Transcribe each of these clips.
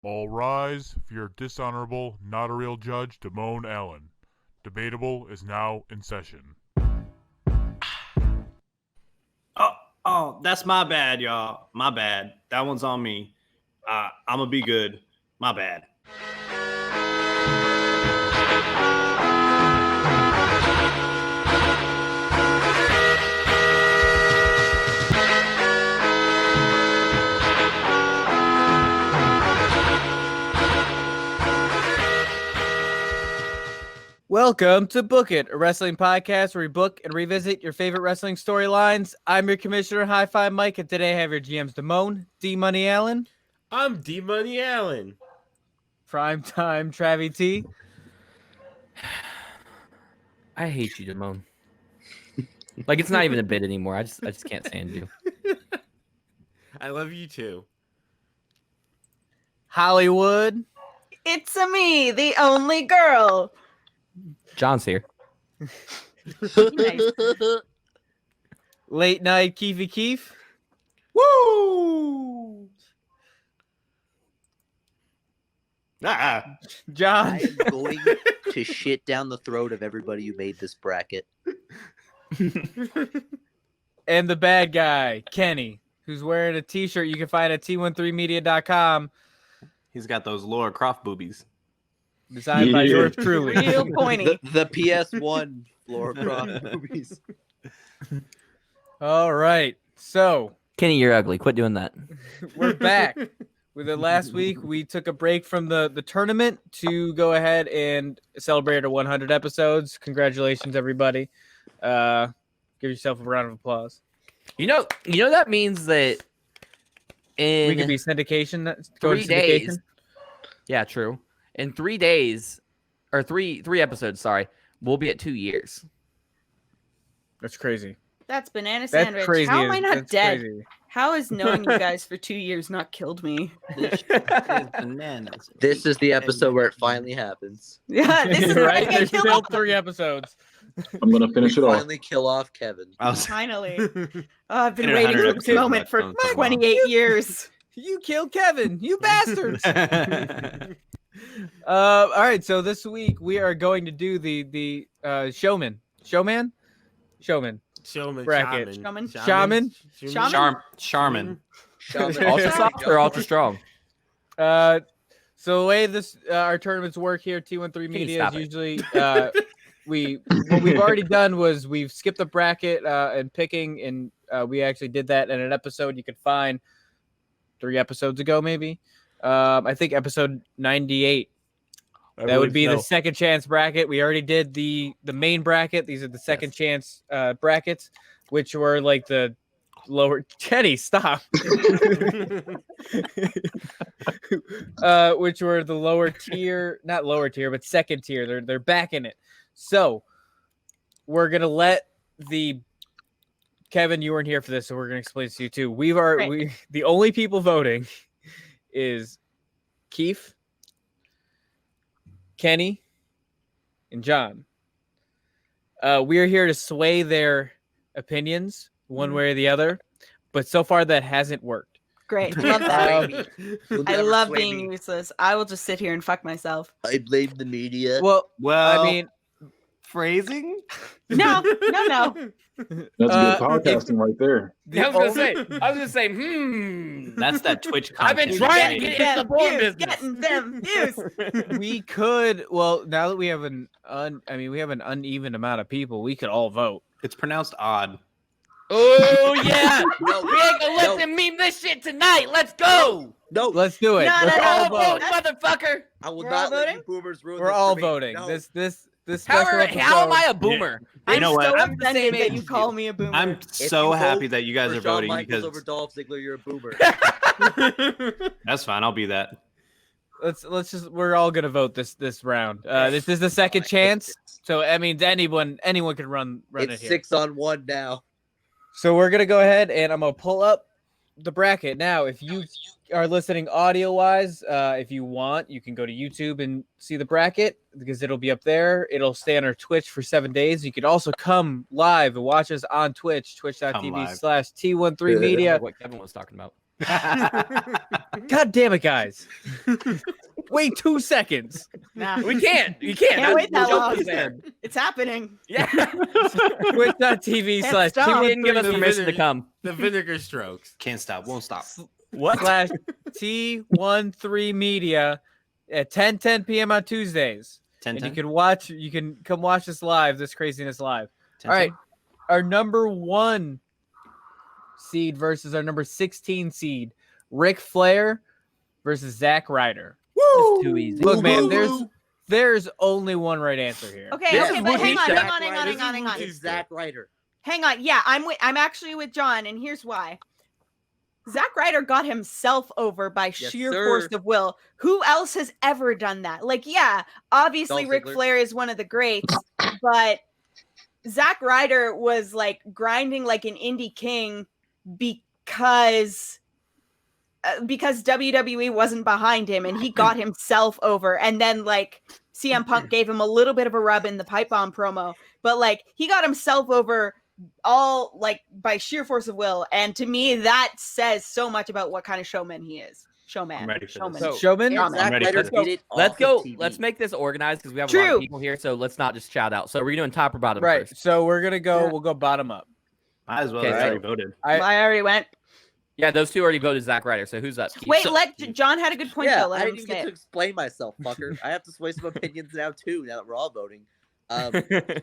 All rise for your dishonorable, not a real judge, Damone Allen. Debatable is now in session. Oh, that's my bad, y'all. My bad. That one's on me. I'm gonna be good. My bad. Welcome to Book It, a wrestling podcast where we book and revisit your favorite wrestling storylines. I'm your commissioner, High Five Mike, and today I have your GMs, Damone, D-Money Allen. I'm D-Money Allen. Primetime Travie T. I hate you, Damone. Like, it's not even a bit anymore. I just can't stand you. I love you too. Hollywood. It's me, the only girl. John's here. Nice. Late night Keif. Woo! John. I am going to shit down the throat of everybody who made this bracket. And the bad guy, Kenny, who's wearing a t-shirt you can find at t13media.com. He's got those Laura Croft boobies. Designed by yours truly. Real pointy. The PS1 Laura Croft movies. All right. So Kenny, you're ugly. Quit doing that. we're back. With it last week, we took a break from the tournament to go ahead and celebrate our 100 episodes. Congratulations, everybody. Give yourself a round of applause. You know that means that in We could be syndication. Go 3 to days. syndication. Yeah, true. In 3 days, or three episodes, sorry, we'll be at 2 years. That's crazy. That's banana That's sandwich. crazy. How am I not That's dead? crazy. How has knowing you guys for 2 years not killed me? This shit is bananas. This is the episode where it finally happens. Yeah, this is where I Right? get There's killed still off. 3 episodes. I'm gonna finish it off. Finally kill off Kevin. I was Finally. I've been In waiting 100 for this episodes, moment for that's so 28 years. You killed Kevin. You bastards. All right. So this week we are going to do the Showman. Showman. Showman, Bracket. Shamen. Shamen? Charmin. Ultra soft or ultra strong? So the way this our tournaments work here, T13 you Media stop is it? usually what we've already done was we've skipped the bracket and picking, and we actually did that in an episode you could find 3 episodes ago, maybe. I think episode 98. That would be the second chance bracket. We already did the main bracket. These are the second chance brackets, which were like the lower. Kenny, stop. Which were the lower tier, not lower tier, but second tier. They're back in it. So we're gonna let Kevin, you weren't here for this, so we're gonna explain this to you too. The only people voting is Keif, Kenny, and John. We are here to sway their opinions one way or the other, but so far that hasn't worked. Great. Love that. You'll I never love sway being me. useless. I will just sit here and fuck myself. I blame the media. Well, Well, I mean, phrasing. No. That's good podcasting right there. I was gonna say, That's that Twitch I've been content. trying to get into the porn business. Getting them views. we could. Well, now that we have an uneven amount of people, we could all vote. It's pronounced odd. Oh yeah, No, we ain't gonna let no, them meme this shit tonight. Let's go. no, Let's do it. No, Let's no, all no, vote. Motherfucker. I will We're not all let voting? you boomers ruin We're this all for me. voting. No. This How special am I episode- a boomer? You I'm know what? so I'm the same offended that age you as call you. me a boomer. I'm If so you happy vote that you guys for are Shawn voting Michaels because over Dolph Ziggler, you're a boomer. that's fine. I'll be that. Let's just we're all gonna vote this round. This is the second chance, so I mean anyone can run It's it here. 6-on-1 now. So we're gonna go ahead and I'm gonna pull up the bracket now. If you are listening audio wise, if you want, you can go to YouTube and see the bracket because it'll be up there. It'll stay on our Twitch for 7 days. You could also come live and watch us on Twitch, live. twitch.tv/T13 Media. What Kevin was talking about. God damn it, guys! Wait 2 seconds. Nah, We can't. You can't. Can't wait that Joke long. was there. it's happening. Yeah. Twitch.tv Can't slash stop. He didn't give us The permission to vinegar- come. The vinegar strokes. Can't stop, won't stop. What? slash T13 Media at 10 p.m. on Tuesdays. 10, And you can come watch this live, this craziness live. All right. Our number 1 seed versus our number 16 seed, Ric Flair versus Zack Ryder. It's too easy. Look, man, there's only one right answer here. Okay, This okay, is but what hang he on, said. hang on. It's Zack Ryder. Hang on. Yeah, I'm actually with John, and here's why. Zack Ryder got himself over by sheer sir. force of will. Who else has ever done that? Like, yeah, obviously Dolph Ric Ziggler. Flair is one of the greats, but Zack Ryder was like grinding like an indie king because WWE wasn't behind him, and he got himself over. And then like CM Punk gave him a little bit of a rub in the pipe bomb promo, but like he got himself over all like by sheer force of will. And to me, that says so much about what kind of showman he is. Showman. I'm ready for Showman. this. Showman? And Zack ready Ryder for did it Let's off go. of TV. Let's make this organized because we have a lot True. of people here. So let's not just shout out. So we're doing top or bottom Right. first. So we're gonna go. Yeah. We'll go bottom up. Might as well. Okay, I so- already voted. I already went. Yeah, those two already voted Zack Ryder. So who's up? Keith? Wait, So- let John had a good point Yeah, though. Let I him didn't even say get to it. explain myself, fucker. I have to sway some opinions now too. Now that we're all voting.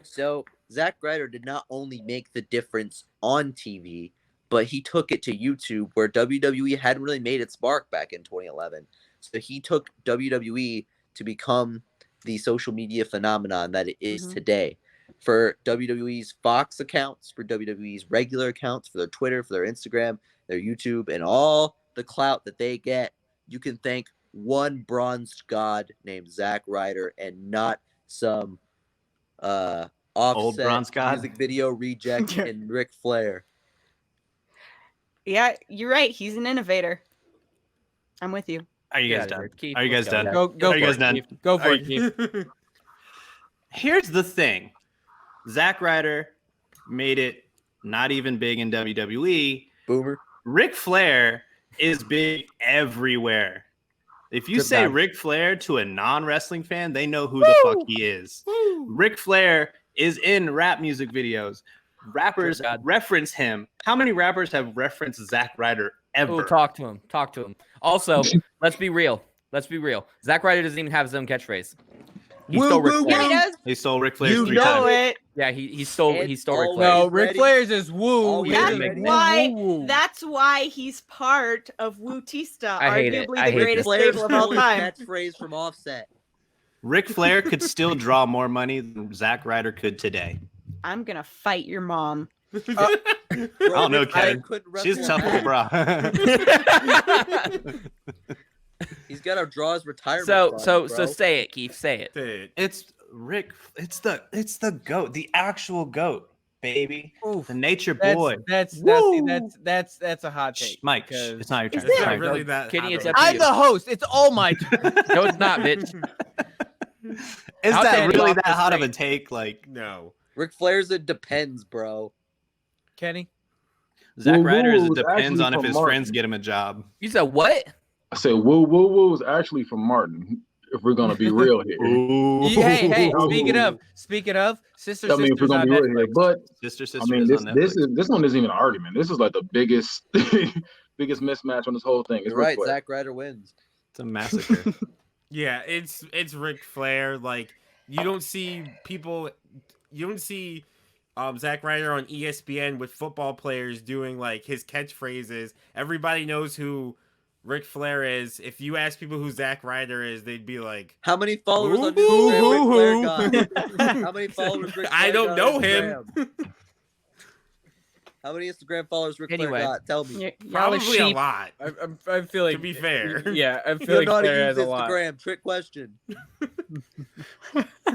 So Zack Ryder did not only make the difference on TV, but he took it to YouTube, where WWE hadn't really made its mark back in 2011. So he took WWE to become the social media phenomenon that it is Mhm. today. For WWE's Fox accounts, for WWE's regular accounts, for their Twitter, for their Instagram, their YouTube, and all the clout that they get, you can thank one bronzed god named Zack Ryder and not some offset bronze god? music video reject and Ric Flair. Yeah, you're right. He's an innovator. I'm with you. Are you Get guys outta done? here. Keith, Are you let's guys done? Go Are for you guys it, done? Keith. Go for Are it, Keith. Here's the thing. Zack Ryder made it not even big in WWE. Boomer. Ric Flair is big everywhere. If you Good say man. Ric Flair to a non-wrestling fan, they know who the fuck he is. Ric Flair is in rap music videos. Rappers Good God. reference him. How many rappers have referenced Zack Ryder ever? Oh, talk to him. Talk to him. Also, let's be real. Let's be real. Zack Ryder doesn't even have his own catchphrase. He stole Ric Flair. Yeah, he does. He stole Ric Flair's You 3 Know times. it. Yeah, he stole And Ric Flair. No, Ready? Ric Flair's is woo. Always He That's doesn't ready. make why. woo. That's why he's part of Wootista, I hate it. arguably I the hate greatest Flair's stable of all time. catchphrase from Offset. Ric Flair could still draw more money than Zack Ryder could today. I'm gonna fight your mom. Bro, I don't know, Ric Flair Kevin. couldn't She's wrestle tough a as a match. bra. He's got to draw his retirement. So fund, bro. say it, Keith. Say it. Dude, It's Rick. It's the goat, the actual goat, baby, Oof. the nature That's, boy. That's Woo. that's a hot Shh, take. Mike, shh, because it's not your turn. Is It's it? not not your really turn. that. Kenny, hot it's of up a- to I'm you. the host. It's all my turn. No, it's not, bitch. Is I'll that take it really off that the hot of a screen. take? Like No. Ric Flair's it depends, bro. Kenny. Zack Woo Ryder's woo it is depends actually on if from his Martin. friends get him a job. You said what? I said woo woo woo is actually from Martin. If we're gonna be real here, Hey, Ooh. speaking of, sister, I mean, if we're sisters gonna on be real here, Netflix. but Sister I mean, is this on this Netflix. this one isn't even an argument. This is like the biggest biggest mismatch on this whole thing. It's You're Ric right. Flair. Zack Ryder wins. It's a massacre. Yeah, it's Ric Flair. Like you don't see Zack Ryder on ESPN with football players doing like his catchphrases. Everybody knows who Ric Flair is. If you ask people who Zack Ryder is, they'd be like, How many followers on Woo, Instagram woo, Ric Flair got? How many followers Ric Flair I don't got know on him. Instagram? How many Instagram followers Ric Anyway. Flair got? Tell me. Y'all are probably a sheep. lot. I feel like To be fair. Yeah, I You feel don't like know how to Flair use has a lot. Instagram. Trick question.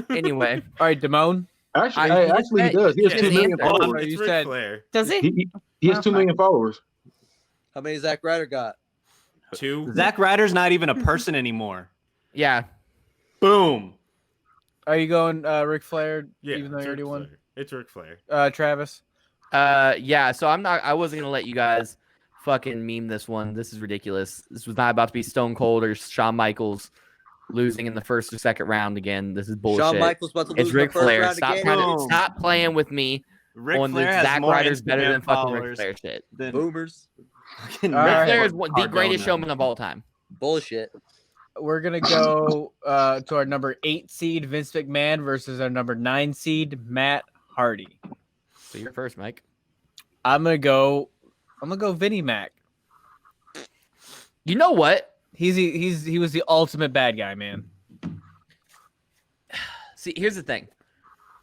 Anyway, All right, Damone. Actually, I- actually, he you does. He has said- 2 million Hold on, followers. It's You Ric said- Flair. Does he? He has 2 million followers. How many Zack Ryder got? 2. Zack Ryder's not even a person anymore. yeah. Boom. Are you going Ric Flair? Yeah, even though it's you already Ric won. Flair. It's Ric Flair. Travis. Yeah. So I wasn't gonna let you guys fucking meme this one. This is ridiculous. This was not about to be Stone Cold or Shawn Michaels losing in the first or second round again. This is bullshit. Shawn Michaels about to lose It's in the Ric first Flair. round Stop, again. stop playing with me Ric on Flair the has Zack more Ryder's better than Instagram fucking Ric followers Flair shit. than Boomers. fucking All Ric right. Flair is the Cardona. greatest showman of all time. Bullshit. We're gonna go to our number 8 seed Vince McMahon versus our number 9 seed Matt Hardy. So you're first, Mike. I'm gonna go Vinnie Mac. You know what? He was the ultimate bad guy, man. See, here's the thing.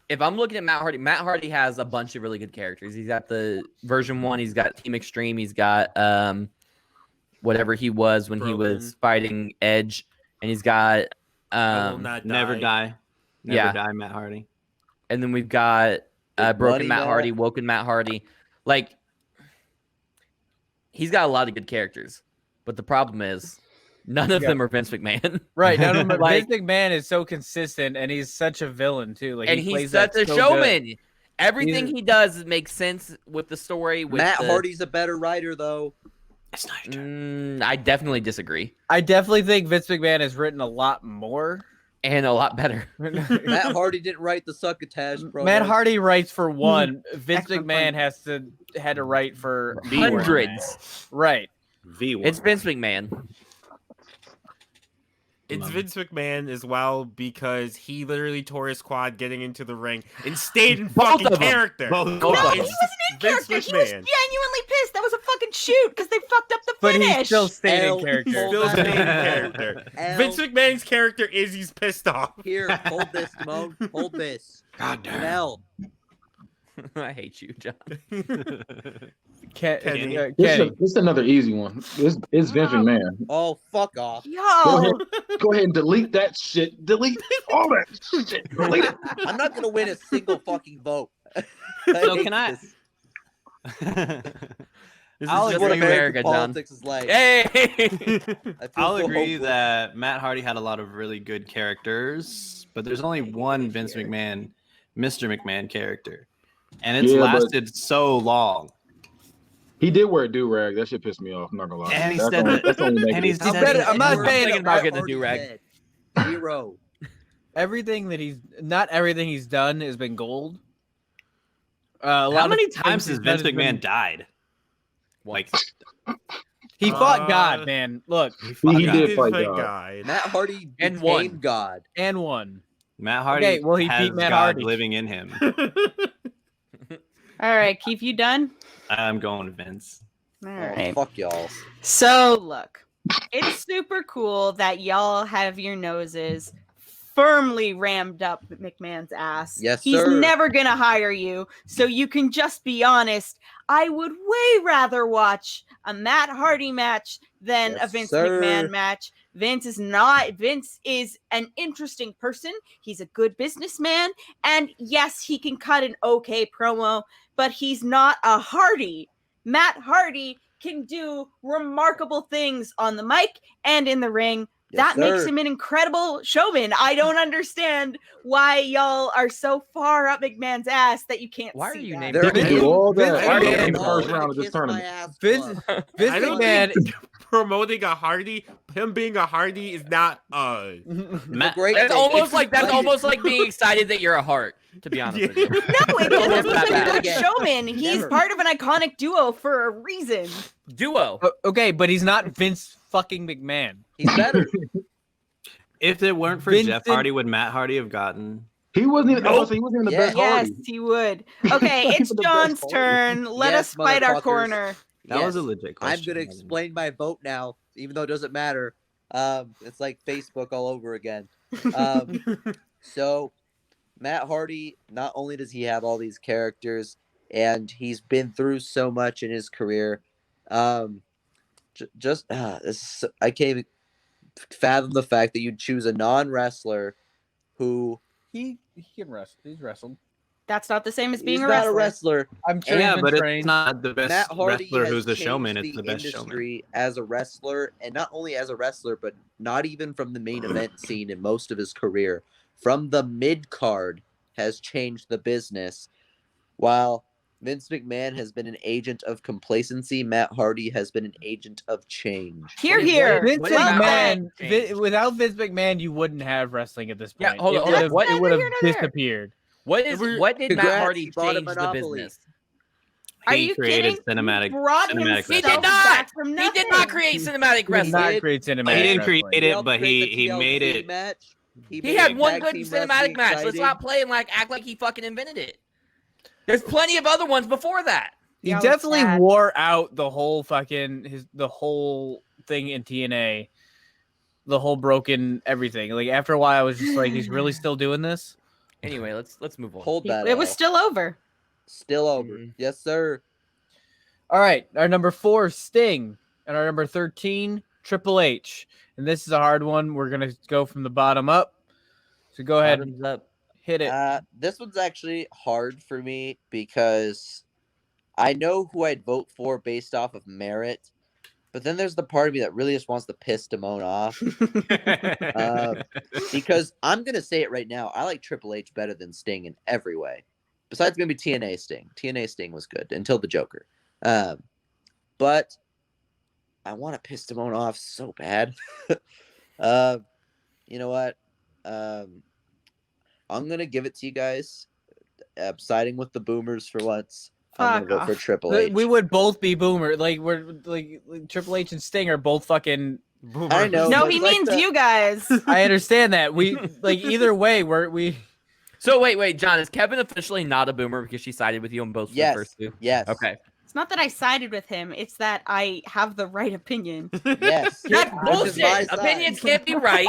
If I'm looking at Matt Hardy has a bunch of really good characters. He's got the version 1. He's got Team Extreme. He's got whatever he was when he was fighting Edge, and he's got I will not Never die. Never Yeah. die, Matt Hardy. and then we've got Big Broken Money Matt Matt. Hardy, Woken Matt Hardy. Like, he's got a lot of good characters, but the problem is none of them are Vince McMahon. Right. Now, Like- Vince McMahon is so consistent, and he's such a villain too. Like, and he he's plays such that a so showman. good. Everything he does makes sense with the story. With Matt the- Hardy's a better writer, though. It's not your turn. I definitely disagree, I definitely think Vince McMahon has written a lot more. and a lot better. Matt Hardy didn't write the Succotash, bro. Matt Hardy writes for one. Vince Extra McMahon point. had to write for Hundreds. Right. V1. It's Vince McMahon. It's Vince McMahon as well because he literally tore his quad getting into the ring and stayed in fucking of them. character. Both of No, them. he wasn't in Vince character. He was McMahon. genuinely pissed. That was a fucking shoot because they fucked up the But finish. he still stayed L- in character. Still Hold staying in on. character. L- Vince McMahon's character is he's pissed off. Here, hold this, Timon. Hold this. God damn. L. I hate you, John. Kenny. Kenny. This is another easy one. It's Vince McMahon. Oh, fuck off. Go Yo, ahead, go ahead and delete that shit. Delete all that shit. Delete it. I'm not gonna win a single fucking vote. So hate can I- this. This I'll is just What agree like with American America, John. politics is like. Hey! I feel I'll so agree hopeless. that Matt Hardy had a lot of really good characters, but there's only one Vince McMahon, Mr. McMahon character. And it's Yeah, but- lasted so long. He did wear a do-rag. That shit pissed me off. I'm not gonna lie. And he That's said only- that- that's only and he negative. said I'm not Word saying that about Matt getting the Hardy do-rag. said. 0. Everything that not everything he's done has been gold. A How lot of many things times he's has Vince done McMahon been- died? Like, He fought Uh, God, man. Look, He God. did fight Thank God. God. Matt Hardy And became won. God. and won. Matt Hardy Okay, well, he has beat Matt God Hardy. living in him. all right, Keith, you done? I'm going to Vince. All Oh, right. fuck y'all. So look, it's super cool that y'all have your noses firmly rammed up McMahon's ass. Yes, He's sir. never gonna hire you, so you can just be honest. I would way rather watch a Matt Hardy match than Yes, a Vince sir. McMahon match. Vince is not. Vince is an interesting person. He's a good businessman, and yes, he can cut an okay promo, but he's not a Hardy. Matt Hardy can do remarkable things on the mic and in the ring. Yes, That makes sir. him an incredible showman. I don't understand why y'all are so far up McMahon's ass that you can't Why are see you that. naming They're Vince in- do all that. Vince Why are they McMahon in the is first gonna round of this kiss my tournament? ass Vince, club. Vince I don't McMahon. think promoting a Hardy, him being a Hardy is not Matt, great That's thing. almost like Like- almost like being excited that you're a heart. To be honest with you. No, it doesn't. Almost He's that a bad. good Again. showman. He's Never. part of an iconic duo for a reason. Duo. Okay, but he's not Vince fucking McMahon. He's better. if it weren't for Vincent- Jeff Hardy, would Matt Hardy have gotten? He wasn't even. Nope. He wasn't even the Yeah. best Yes, Hardy. he would. Okay, it's The best John's Hardy. turn. Let Yes, us fight our motherfuckers. corner. That Yes. was a legit question. I'm gonna explain my vote now, even though it doesn't matter. It's like Facebook all over again. So Matt Hardy, not only does he have all these characters, and he's been through so much in his career. I can't even fathom the fact that you'd choose a non-wrestler who He can wrestle. He's wrestled. That's not the same as being he's a not a wrestler. wrestler. I'm sure Yeah, he's but been it's trained. not the Matt best Hardy wrestler has who's a showman. changed It's the best showman. industry as a wrestler, and not only as a wrestler, but not even from the main event scene in most of his career. From the mid card, has changed the business. While Vince McMahon has been an agent of complacency. Matt Hardy has been an agent of change. Here, here. Vince What is Matt Hardy McMahon. changed? Without Vince McMahon, you wouldn't have wrestling at this Yeah, point. hold on, hold on. What- It would have neither here nor there. disappeared. What did Congrats, Matt Hardy he bought a change the monopoly. business? Are He you created kidding? cinematic- He brought cinematic He himself did not. back from He nothing. did not create cinematic He did wrestling. not create cinematic. He didn't wrestling. create it, helped but create the he made TLC it. match. He made had one tag good team cinematic wrestling match. Let's exciting. not play and act like he fucking invented it. There's plenty of other ones before that. He Yeah, it was definitely sad. wore out the whole the whole thing in TNA, the whole broken everything. Like after a while, I was just like, he's really still doing this. Anyway, let's move on. Hold that. It was L. still over. still over. Mhm. Yes, sir. All right, our number 4, Sting, and our number 13, Triple H. And this is a hard one. We're gonna go from the bottom up. So go ahead, Bottoms up. hit it. This one's actually hard for me because I know who I'd vote for based off of merit, but then there's the part of me that really just wants to piss Damone off. Because I'm gonna say it right now. I like Triple H better than Sting in every way. Besides maybe TNA Sting. TNA Sting was good until the Joker. But I want to piss Damone off so bad. You know what? I'm gonna give it to you guys. Siding with the boomers for once. I'm Fuck gonna vote for off. Triple H. We would both be boomer. Like we're like Triple H and Sting are both fucking. I know. No, but he it's like means the- you guys. I understand that. We like either way. We. So wait, John, is Kevin officially not a boomer because she sided with you on both of Yes. the first two? Yes. Okay. It's not that I sided with him. It's that I have the right opinion. Yes. That's This is my bullshit. side. Opinions can't be right.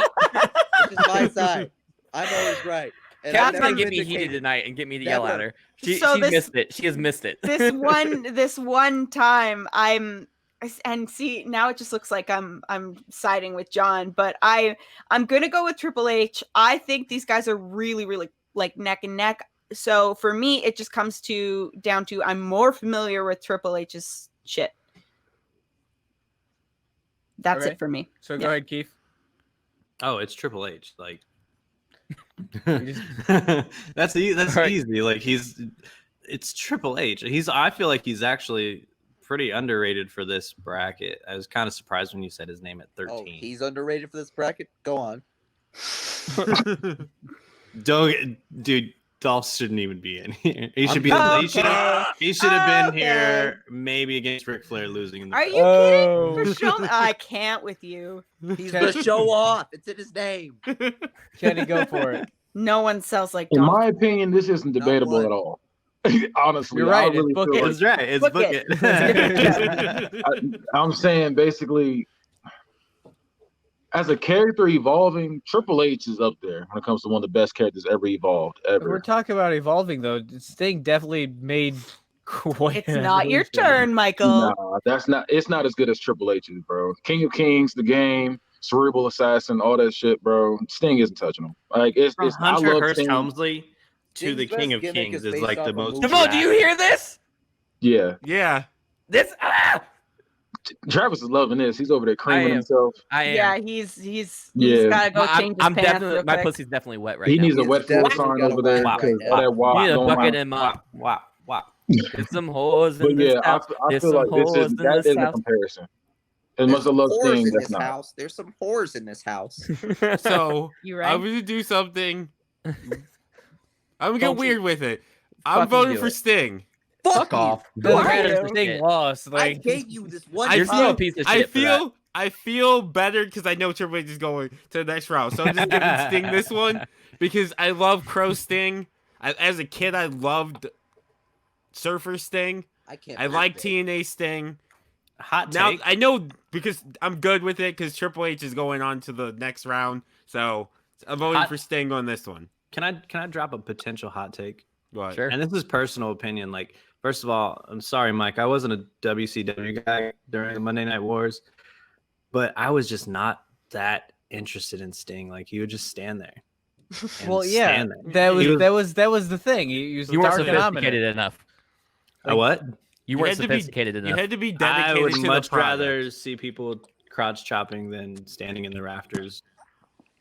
This is my side. I'm always right. And I've Kevin's gonna never get me vindicated. heated tonight and get me to yell Never. at her. She So this- missed it. She has missed it. this one time and see now it just looks like I'm siding with John, but I'm gonna go with Triple H. I think these guys are really like neck and neck. So for me, it just comes down to I'm more familiar with Triple H's shit. That's Okay. it for me. So go ahead, Keith. Oh, it's Triple H. Like You just- that's Right. easy. Like it's Triple H. I feel like he's actually pretty underrated for this bracket. I was kind of surprised when you said his name at 13. Oh, he's underrated for this bracket. Go on. Dude, Dolph shouldn't even be in here. He should I'm be. kidding. He should have been Okay. here maybe against Ric Flair losing in the. Are you Oh. kidding? For Showman, I can't with you. He's Okay. the show off. It's in his name. Kenny, go for it. No one sells like In Dolph. my opinion, this isn't Not debatable one. at all. Honestly, You're I right, really it's book feel it. like- It's right. It's Book book it. it. I'm saying basically, as a character evolving, Triple H is up there when it comes to one of the best characters ever evolved If we're ever. talking about evolving, though, Sting definitely made quite. It's an not your evolution. turn, Michael. Nah, that's not. It's not as good as Triple H's, bro. King of Kings, the game, Cerebral Assassin, all that shit, bro. Sting isn't touching them. Like it's. From it's I Hunter love Hearst Sting. Helmsley to the Sting's King best of gimmick Kings is is based like off the of most. movies. Damone, do you hear this? Yeah, Yeah. This. Travis is loving this. He's over there I creaming am. himself. I am. Yeah, he's Yeah. gotta go I'm change his I'm pants definitely real my quick. pussy's definitely wet right He now. needs a He's wet floor definitely sign got a over there whack because right all now. that You wop need a going bucket on. in my. Wow. There's some whores But in this yeah, house. I There's feel some like this whores is in that this is a house. comparison. As There's much as I some love whores Sting, in that's this not. house. There's some whores in this house. So You I'm right? gonna do something. I'm gonna Don't get you weird with it. I'm fucking voting do for it. Sting. Fuck off. Doesn't Why matter you? if Sting Shit. lost. I Like gave you this one You're time. still a piece of shit. I feel better because I know Triple H is going to the next round. So I'm just giving Sting this one because I love Crow Sting. As a kid, I loved Surfer Sting. I can't. I believe like it. TNA Sting. Hot Now take. I know because I'm good with it because Triple H is going on to the next round. So I'm voting Hot- for Sting on this one. Can I drop a potential hot take? What? Sure. And this is personal opinion. Like, first of all, I'm sorry, Mike. I wasn't a WCW guy during the Monday Night Wars, but I was just not that interested in Sting. Like, he would just stand there. and well, yeah, stand there. that was the thing. He was You weren't dark and ominous. sophisticated enough. A what? You You weren't had to be- sophisticated You enough. had to be I dedicated would to much the product. rather see people crotch chopping than standing in the rafters.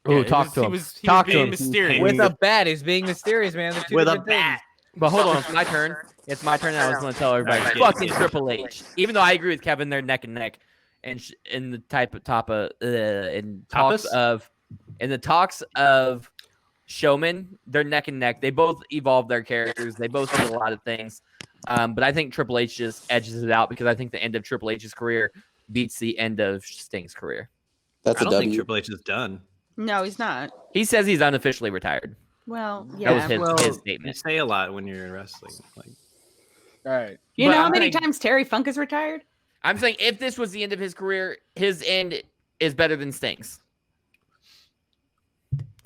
Ooh, Yeah, talk to him. He was Talk to being him. mysterious. With a bat, he's being mysterious, man. They're two With a different things. bat. But hold on, it's my turn. It's my turn. And I was going to tell everybody, Alright, fucking get it. Triple H. Even though I agree with Kevin, they're neck and neck, and in the talks of Showman, they're neck and neck. They both evolve their characters. They both do a lot of things. But I think Triple H just edges it out because I think the end of Triple H's career beats the end of Sting's career. That's I a don't think W. Triple H is done. No, he's not. He says he's unofficially retired. Well, That yeah. was his You statement. say a lot when you're in wrestling. Like, All right. You But know how I'm many saying- times Terry Funk is retired? I'm saying if this was the end of his career, his end is better than Sting's.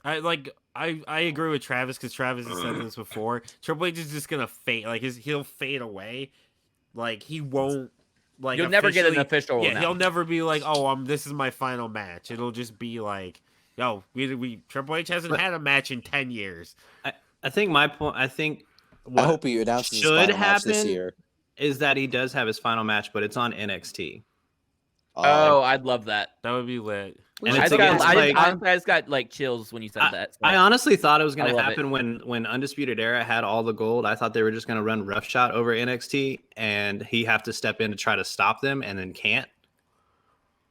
I agree with Travis because Travis has said this before. Triple H is just gonna fade. Like he'll fade away. Like he won't. Like You'll never get an official. Yeah, announce. he'll never be like, oh, this is my final match. It'll just be like, yo, we Triple H hasn't had a match in 10 years. I think my point. I think I what hope he announces his should final match this happen year. is that he does have his final match, but it's on NXT. Oh, I'd love that. That would be lit. And I it's just got, against, I, like- honestly, I just got like chills when you said that. So. I honestly thought it was going I to love happen when Undisputed Era had all the gold. I thought they were just going to run roughshod over NXT, and he have to step in to try to stop them, and then can't.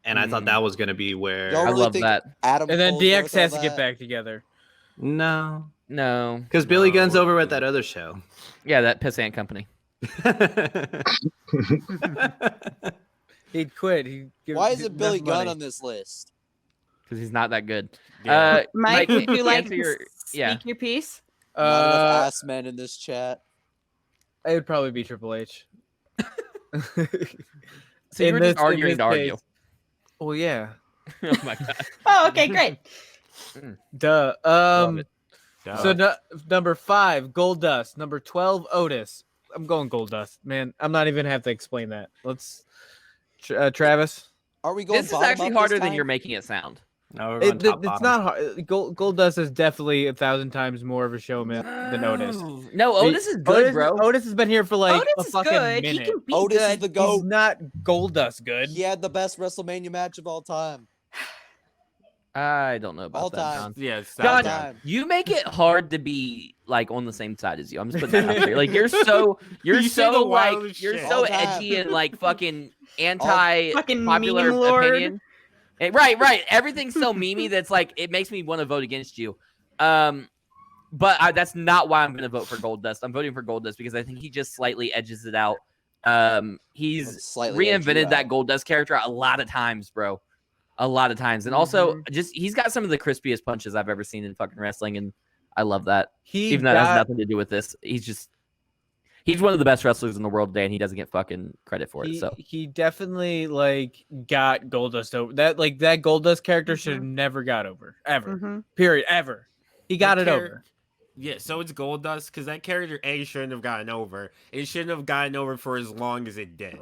And I thought that was going to be where. Y'all I really love think that. Adam And then Cole's DX worth all has to get that? back together. No, No. because Billy No. Gunn's over at that other show. Yeah, that pissant company. He'd quit. He'd give, Why is give it Billy enough Gunn money. on this list? Because he's not that good. Yeah. Mike, would you like answer to your- speak yeah. your piece? Not enough Uh, ass men in this chat. it would probably be Triple H. So you In were this- just in arguing this to argue. case. Well, yeah. Oh my god. Oh, okay, great. Duh. Love it. So number 5, Goldust. Number 12, Otis. I'm going Goldust, man. I'm not even have to explain that. Let's, Travis. Are we going This is bottom actually up harder this than time? you're making it sound. No, we're going top It's bottom. not hard. Goldust is definitely 1,000 times more of a showman than Otis. No, Otis is good, bro. Otis has been here for like Otis a is fucking good. He minute. can be Otis good. is the He's GOAT. not Goldust good. He had the best WrestleMania match of all time. I don't know about All that, time. John. Yeah, stop, John, John. Time. you make it hard to be like on the same side as you. I'm just putting that out there. Like you're so You say the so like wildest you're shit. so All time. edgy and like fucking anti Fucking popular meme lord. opinion. Right. Everything's so memey that's like it makes me want to vote against you. But that's not why I'm going to vote for Goldust. I'm voting for Goldust because I think he just slightly edges it out. He's Slightly edgy reinvented that out. Goldust character a lot of times, bro. A lot of times, and also just he's got some of the crispiest punches I've ever seen in fucking wrestling, and I love that. Even though it has nothing to do with this, he's one of the best wrestlers in the world today, and he doesn't get fucking credit for it. So He definitely like got Goldust over. That Goldust character should have never got over ever. Mhm. Period. Ever. He got That it char- over. Yeah, so it's Goldust because that character shouldn't have gotten over. It shouldn't have gotten over for as long as it did.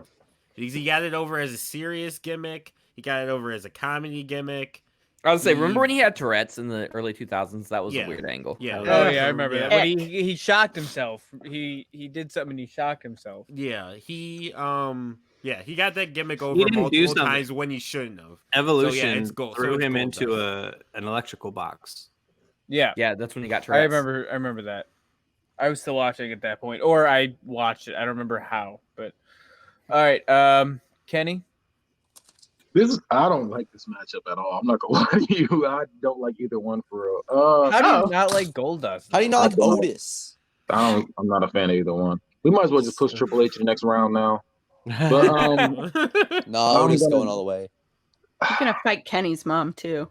Because he got it over as a serious gimmick. He got it over as a comedy gimmick. I would say, remember when he had Tourette's in the early 2000s? That was Yeah. a weird angle. Yeah. Oh that yeah, I was- remember yeah. that. When he shocked himself. He did something and he shocked himself. Yeah, he got that gimmick over didn't do multiple something. times when he shouldn't have. Evolution it's gold- threw it's him Goldust. into an electrical box. Yeah. Yeah, that's when he got Tourette's. I remember that. I was still watching at that point. Or I watched it. I don't remember how, but all right. Kenny. I don't like this matchup at all. I'm not gonna lie to you. I don't like either one for real. How do you not like Goldust? How do you not like I don't- Otis? I'm not a fan of either one. We might as well just push Triple H to the next round now. But No, I'm Otis gonna- going all the way. I'm gonna fight Kenny's mom too.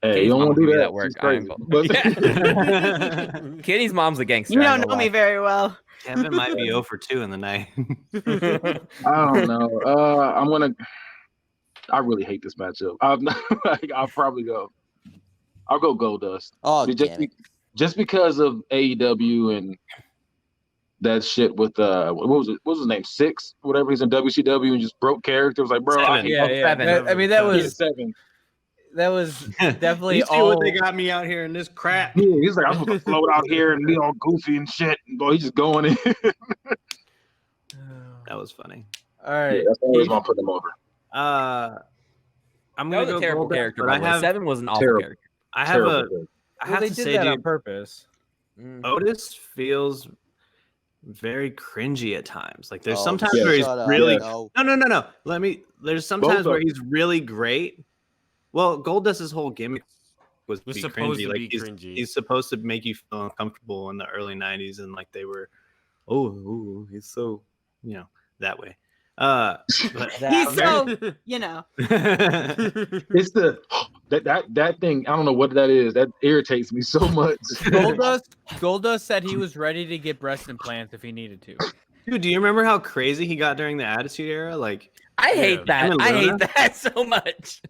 hey, Kenny's you don't mom want to would do be that. at work. She's crazy. I ain't But- Kenny's mom's a gangster. You I don't ain't know gonna me lie. very well. Kevin might be 0 for 2 in the night. I don't know. I really hate this matchup. I'll probably go. I'll go Goldust. Oh, just, damn it. just because of AEW and that shit with what was his name? Six, whatever. He's in WCW and just broke characters. Like, bro, Seven. Yeah, Oh, yeah. seven. That was seven. that was definitely You see all. what they got me out here in this crap. Yeah, he's like, I'm supposed to float out here and be all goofy and shit. And boy, he's just going in. That was funny. All Yeah, right. that's the only reason I put him over. I'm That gonna was a go terrible Goldust, character, but by I the way. have Seven was an awful Terrible. character. I have Terrible. a I Well, have they to did say, that on dude, purpose. Mm. Otis feels very cringy at times. Like there's Oh, sometimes yeah, where he's shut up. really No. no. There's sometimes Both where of he's really great. Well, Goldust's whole gimmick was Was be supposed cringy. to Like be he's, cringy. he's supposed to make you feel uncomfortable in the early '90s, and like they were, oh, he's so that way. But He's so, you know. It's the that thing. I don't know what that is. That irritates me so much. Goldust said he was ready to get breast implants if he needed to. Dude, do you remember how crazy he got during the Attitude Era? Like, I hate that. Him and I hate Luna? that so much.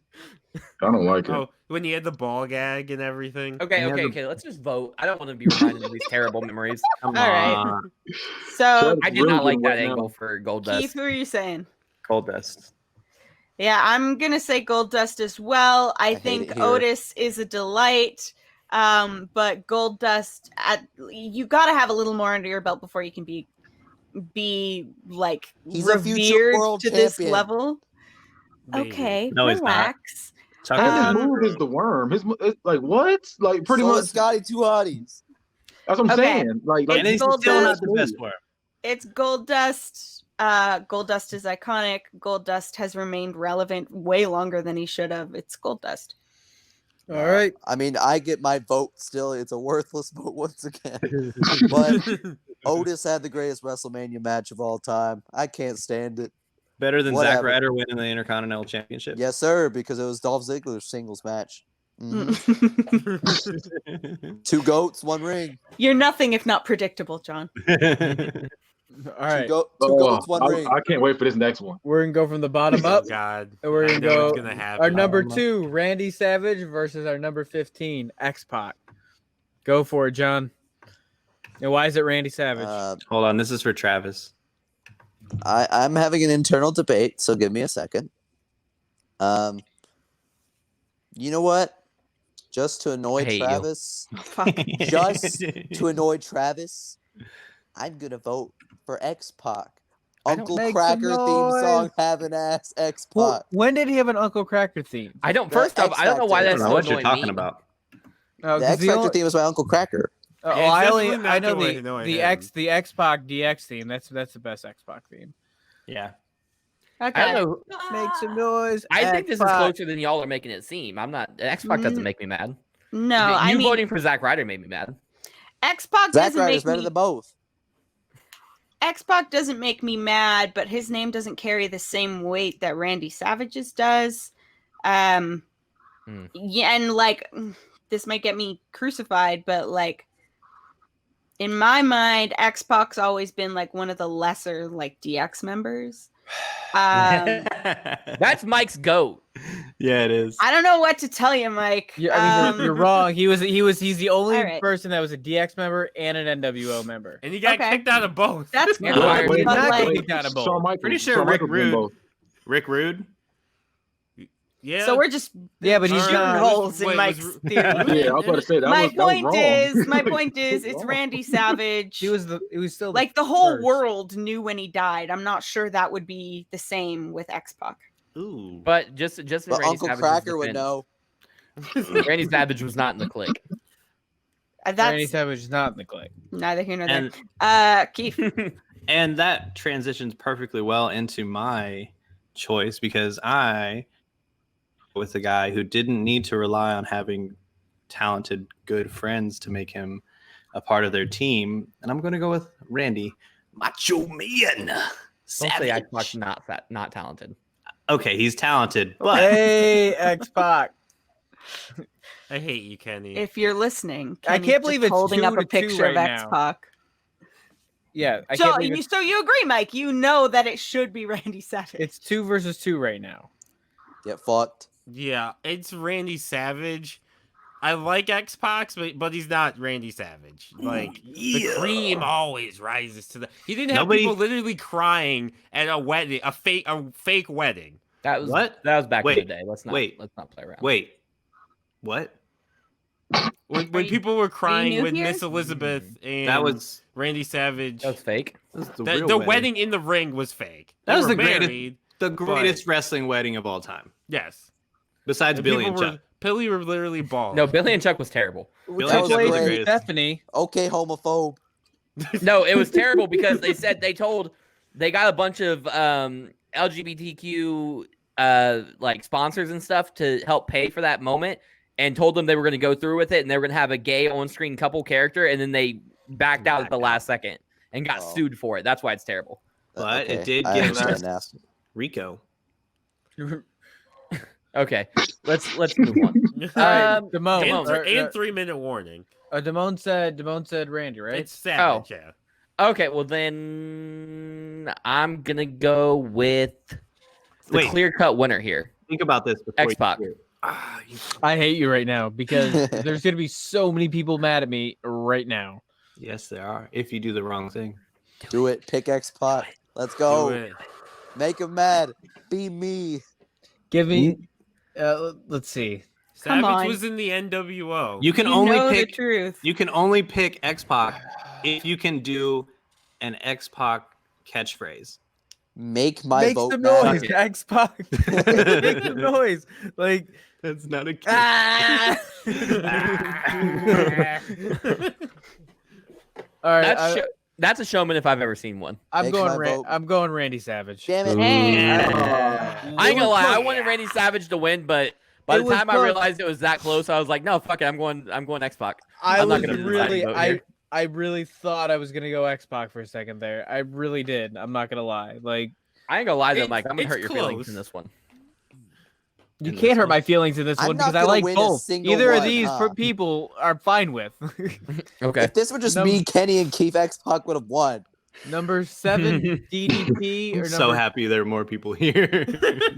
I don't like it. Oh, when he had the ball gag and everything. Okay, Yeah, okay. Let's just vote. I don't want to be reminded of these terrible memories. come All right. on, So, I did Really not like good that right now. angle for Keith, Goldust. who are you saying? Goldust. Yeah, I'm gonna say Goldust as well. I hate think it here. Otis is a delight, but Goldust, you got to have a little more under your belt before you can be like He's a future revered world to this champion. level. Maybe. Okay, No, he's not. relax. Tucker And his Um, move is the worm. It's like what? Like pretty So much. is Scotty Two Hotties. That's what I'm Okay. saying. Like It's and he's Goldust. still not the best worm. It's Goldust. Goldust is iconic. Goldust has remained relevant way longer than he should have. It's Goldust. All right. I mean, I get my vote still. It's a worthless vote once again. But Otis had the greatest WrestleMania match of all time. I can't stand it. Better than Zack Whatever. Ryder winning the Intercontinental Championship. Yes, sir, because it was Dolph Ziggler's singles match. Mhm. Two goats, one ring. You're nothing if not predictable, John. All Two, right. two Oh, goats, one ring. I can't wait for this next one. We're gonna go from the bottom Oh up. God. And we're I gonna know go what's gonna happen. our number 2, Randy Savage versus our number 15, X-Pac. Go for it, John. And why is it Randy Savage? Hold on, this is for Travis. I'm having an internal debate, so give me a second. You know what? Just to annoy hate you. Travis, Fuck. just to annoy Travis, I'm gonna vote for X-Pac. Uncle Make some Cracker theme noise. song, have an ass X-Pac. Well, when did he have an Uncle Cracker theme? I don't. The First off, I don't know why X-Factor. I that's don't so know what you're annoying talking me. about. The 'Cause X the Factor only- theme is by Uncle Cracker. Oh, Yeah, it's I definitely only not I know the way the to annoy the him. X-Pac DX theme. That's the best X-Pac theme. Yeah. I Okay. don't know. Make some noise. I think this is X-Pac. closer than y'all are making it seem. I'm not. X-Pac doesn't make me mad. No, you I mean voting for Zack Ryder made me mad. X-Pac Zack doesn't Ryder's make better me than both. X-Pac doesn't make me mad, but his name doesn't carry the same weight that Randy Savage's does. Yeah, and like this might get me crucified, but like in my mind, X-Pac's always been like one of the lesser like DX members. That's Mike's goat. Yeah, it is. I don't know what to tell you, Mike. Yeah, I mean, you're wrong. He's the only All right. person that was a DX member and an NWO member. And he got Okay. kicked out of both. That's Yeah, fine, wait, but, not like, kicked out of both. Shawn Michaels. Pretty sure Shawn Rick Michaels did Rude. both. Rick Rude. Yeah. so we're just Yeah, but he's shooting not. holes in Wait, Mike's was- theory. Yeah, I was about to say that my was wrong. point is, it's Wrong. Randy Savage. He was still like the whole first. world knew when he died. I'm not sure that would be the same with X-Pac. Ooh. But just in But Randy Uncle Savage's Cracker would defense, know. Randy Savage was not in the clique. That's Randy Savage is not in the clique. neither here nor there. And Keith. and that transitions perfectly well into my choice because I with a guy who didn't need to rely on having talented, good friends to make him a part of their team. And I'm going to go with Randy Macho Man. Don't say Savage. X-Pac's not talented. Okay, he's talented, but Hey, X-Pac. I hate you, Kenny. If you're listening, I Kenny's can't believe just it's holding up 2-2 a picture right of now. X-Pac. Yeah, I So can't believe you agree, Mike? You know that it should be Randy Savage. it's 2 versus 2 right now. Get fucked. Yeah, it's Randy Savage. I like X-Pac, but he's not Randy Savage. Like the cream always rises to the. He didn't have Nobody- people literally crying at a wedding, a fake wedding. That was What? That was back Wait, in the day. Let's not play around. wait. What? When people were crying new with here? Miss Elizabeth and That was Randy Savage. That was fake. the, The, real the wedding in the ring was fake. That They was were the greatest- married, The greatest wrestling wedding of all time. Yes. Besides Billy and Chuck. Billy were literally bald. No, Billy and Chuck was terrible. Billy That and was Chuck was the great. greatest. Stephanie. Okay, homophobe. No, it was terrible because they got a bunch of LGBTQ like sponsors and stuff to help pay for that moment, and told them they were going to go through with it and they were going to have a gay on-screen couple character, and then they backed out at the last second and got sued for it. That's why it's terrible. But Okay, it did I give understand us Rico. Okay, let's move on. Damone. And 3-minute warning. Damone said Randy, right? It's Savage, yeah. Okay, well then I'm gonna go with the clear-cut winner here. Think about this before X-Pac. I hate you right now because there's gonna be so many people mad at me right now. Yes, there are. If you do the wrong thing. Do it. Pick X-Pac. Let's go. Make him mad. Be me. Give me. Let's see. Come Savage on. was in the NWO. You can You only know pick the truth. You can only pick X-Pac if you can do an X-Pac catchphrase. Make my Make vote some matter. noise, X-Pac. Make some noise. Like That's not a all right. That's a Showman if I've ever seen one. I'm Make going. my vote. I'm going Randy Savage. Damn it. I ain't gonna lie, I wanted Randy Savage to win, but by It the was time I close. realized it was that close, I was like, no, fuck it, I'm going X-Pac. I I'm not was gonna really. vote here. I really thought I was gonna go X-Pac for a second there. I really did. I'm not gonna lie. Like I ain't gonna lie though, It's- Mike. I'm gonna it's hurt your feelings close. in this one. you can't hurt my feelings in this I'm one not because I gonna like win a both. single Either of one, these huh? people are fine with. Okay. If this were just Num- me, Kenny, and Keith, X-Pac would have won. Number 7 DDP or I'm so number happy there are more people here.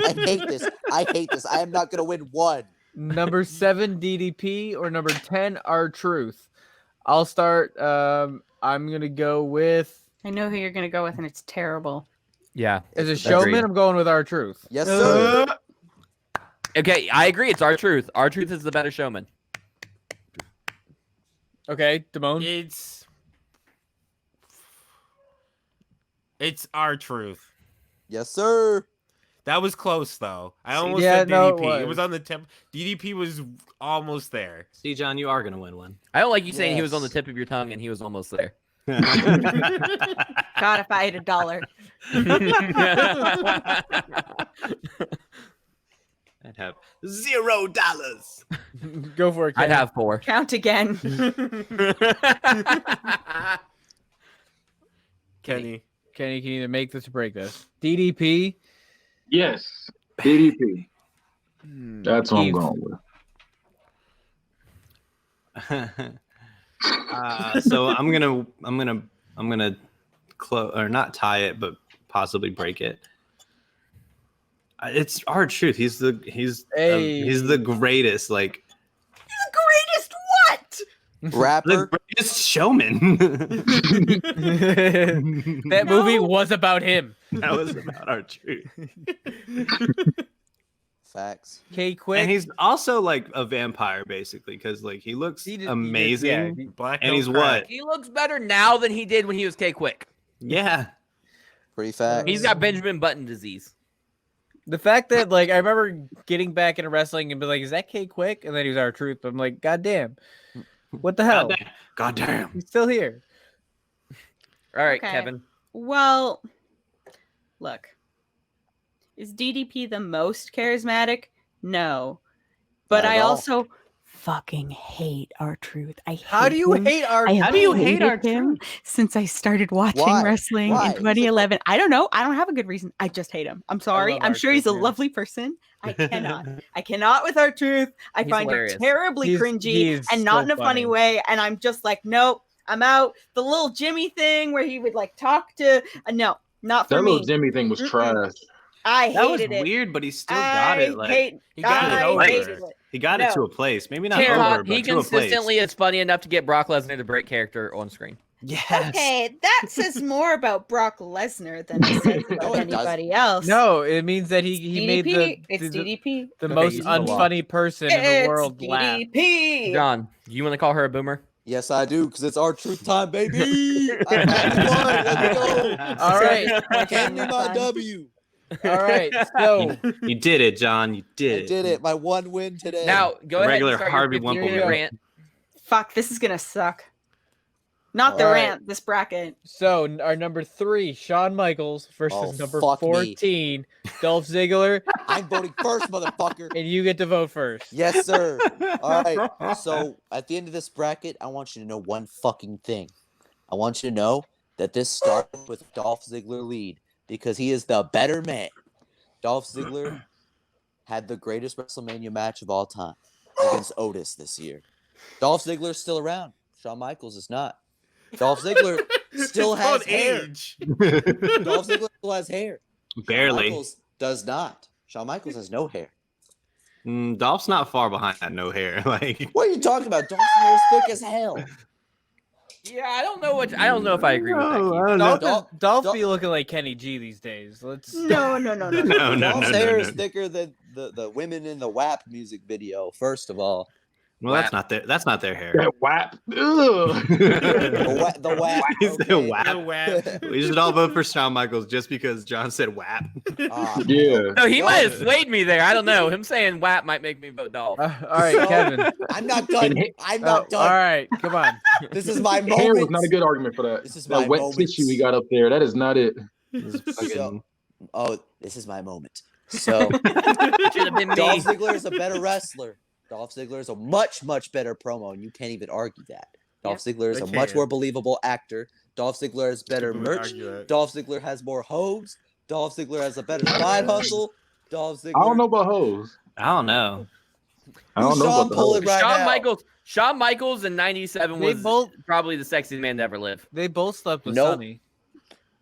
I hate this. I hate this. I am not gonna win one. number 7 DDP or number 10 R-Truth. I'll start. I'm gonna go with. I know who you're gonna go with, and it's terrible. Yeah. As a showman, Agreed. I'm going with R-Truth. Yes, sir. Okay, I agree. It's R-Truth. R-Truth is the better Showman. Okay, Damone. It's our truth. Yes, sir. That was close though. I almost Yeah, said no, it DDP. It was. was on the tip. DDP was almost there. See, John, you are gonna win one. I don't like you saying he was on the Yes. tip of your tongue and he was almost there. God, if I had $1. I'd have $0. Go for it. I'd Kenny. have 4. Count again. Kenny. Kenny can either make this or break this. DDP. Yes. DDP. That's what I'm Keith. going with. So I'm gonna close or not tie it, but possibly break it. It's our truth. He's the greatest. Like The greatest what? the Rapper. greatest showman. That movie was about him. That was about our truth. Facts. K Quick. And he's also like a vampire, basically, because like he looks amazing. Black and don't he's crack. what? He looks better now than he did when he was K-Quick. Yeah. Pretty facts. He's got Benjamin Button disease. The fact that like I remember getting back into wrestling and be like, "Is that K Quick?" And then he was our truth. I'm like, "God damn, what the hell? God damn. He's still here." All right, Okay. Kevin. Well, look. Is DDP the most charismatic? No. But Not at I all. also fucking hate R-Truth. I hate How do you him. hate our? I have How do you hate hated R-Truth? him since I started watching Why? wrestling Why? in 2011. I don't know. I don't have a good reason. I just hate him. I'm sorry. love I'm sure he's a R-Truth, man. lovely person. I cannot. I cannot with R-Truth. I He's find hilarious. him terribly He's- cringy he is and not so in a funny funny. way. And I'm just like, nope, I'm out. The little Jimmy thing where he would like talk to no, not for That me. little Jimmy thing was Mm-mm. trash. I That was hated it. weird, but he still got it. Like He got it I over. hated it. he got it to No. a place. Maybe not K-Hawk, over, but he to a place. consistently is funny enough to get Brock Lesnar to break character on screen. Yes. Okay, that says more about Brock Lesnar than it says No, about it doesn't. anybody else. No, it means that he made DDP. the It's DDP. the Okay, most he's the law. unfunny person in the world laugh. DDP. John, you want to call her a boomer? Yes, I do, because it's our truth time, baby. I'm happy one. Let's go. All right, Hand me my W. all right. So You did it, John. You I did it. did it. My one win today. Now, go ahead Regular and start Harvey your 15-minute Winkleman. rant. Fuck, this is gonna suck. Not the All right. rant. This bracket. So our number 3, Shawn Michaels versus number fuck me. 14, Dolph Ziggler, I'm voting first, motherfucker. and you get to vote first. Yes, sir. All right. So at the end of this bracket, I want you to know one fucking thing. I want you to know that this started with Dolph Ziggler lead because he is the better man. Dolph Ziggler had the greatest WrestleMania match of all time against Otis this year. Dolph Ziggler's still around. Shawn Michaels is not. Dolph Ziggler still It's has called hair. age. Dolph Ziggler still has hair. Shawn Barely. Michaels does not. Shawn Michaels has no hair. Dolph's not far behind that no hair. Like, What are you talking about? Dolph's hair is thick as hell. Yeah, I don't know if I agree with that. No, Keith. I don't know. Dolph be Dolph- looking like Kenny G these days. Let's. No. No, Dolph's hair is thicker than the women in the WAP music video. First of all, Well, that's not their hair. That WAP. Ugh. the WAP. He said okay? WAP. No WAP. We should all vote for Shawn Michaels just because John said WAP. Ah, Yeah. No, he Yo. might have swayed me there. I don't know. Him saying WAP might make me vote Dolph. All right, Kevin. I'm not done. I'm not All done. right, come on. This is my Hair was moment. not a good argument for that. This is that my wet moment. tissue we got up there. That is not it. So, this is my moment. So, Should have been me. Dolph Ziggler is a better wrestler. Dolph Ziggler is a much, much better promo, and you can't even argue that. Dolph Ziggler is I a much can't. more believable actor. Dolph Ziggler has better People would merch. argue that. Dolph Ziggler has more hoes. Dolph Ziggler has a better side hustle. Dolph Ziggler. I don't know about hoes. I don't know. I don't know Sean about the pull hoes. it right now. Shawn Michaels in '97 They was both- probably the sexiest man to ever live. They both slept with Nope. Sonny.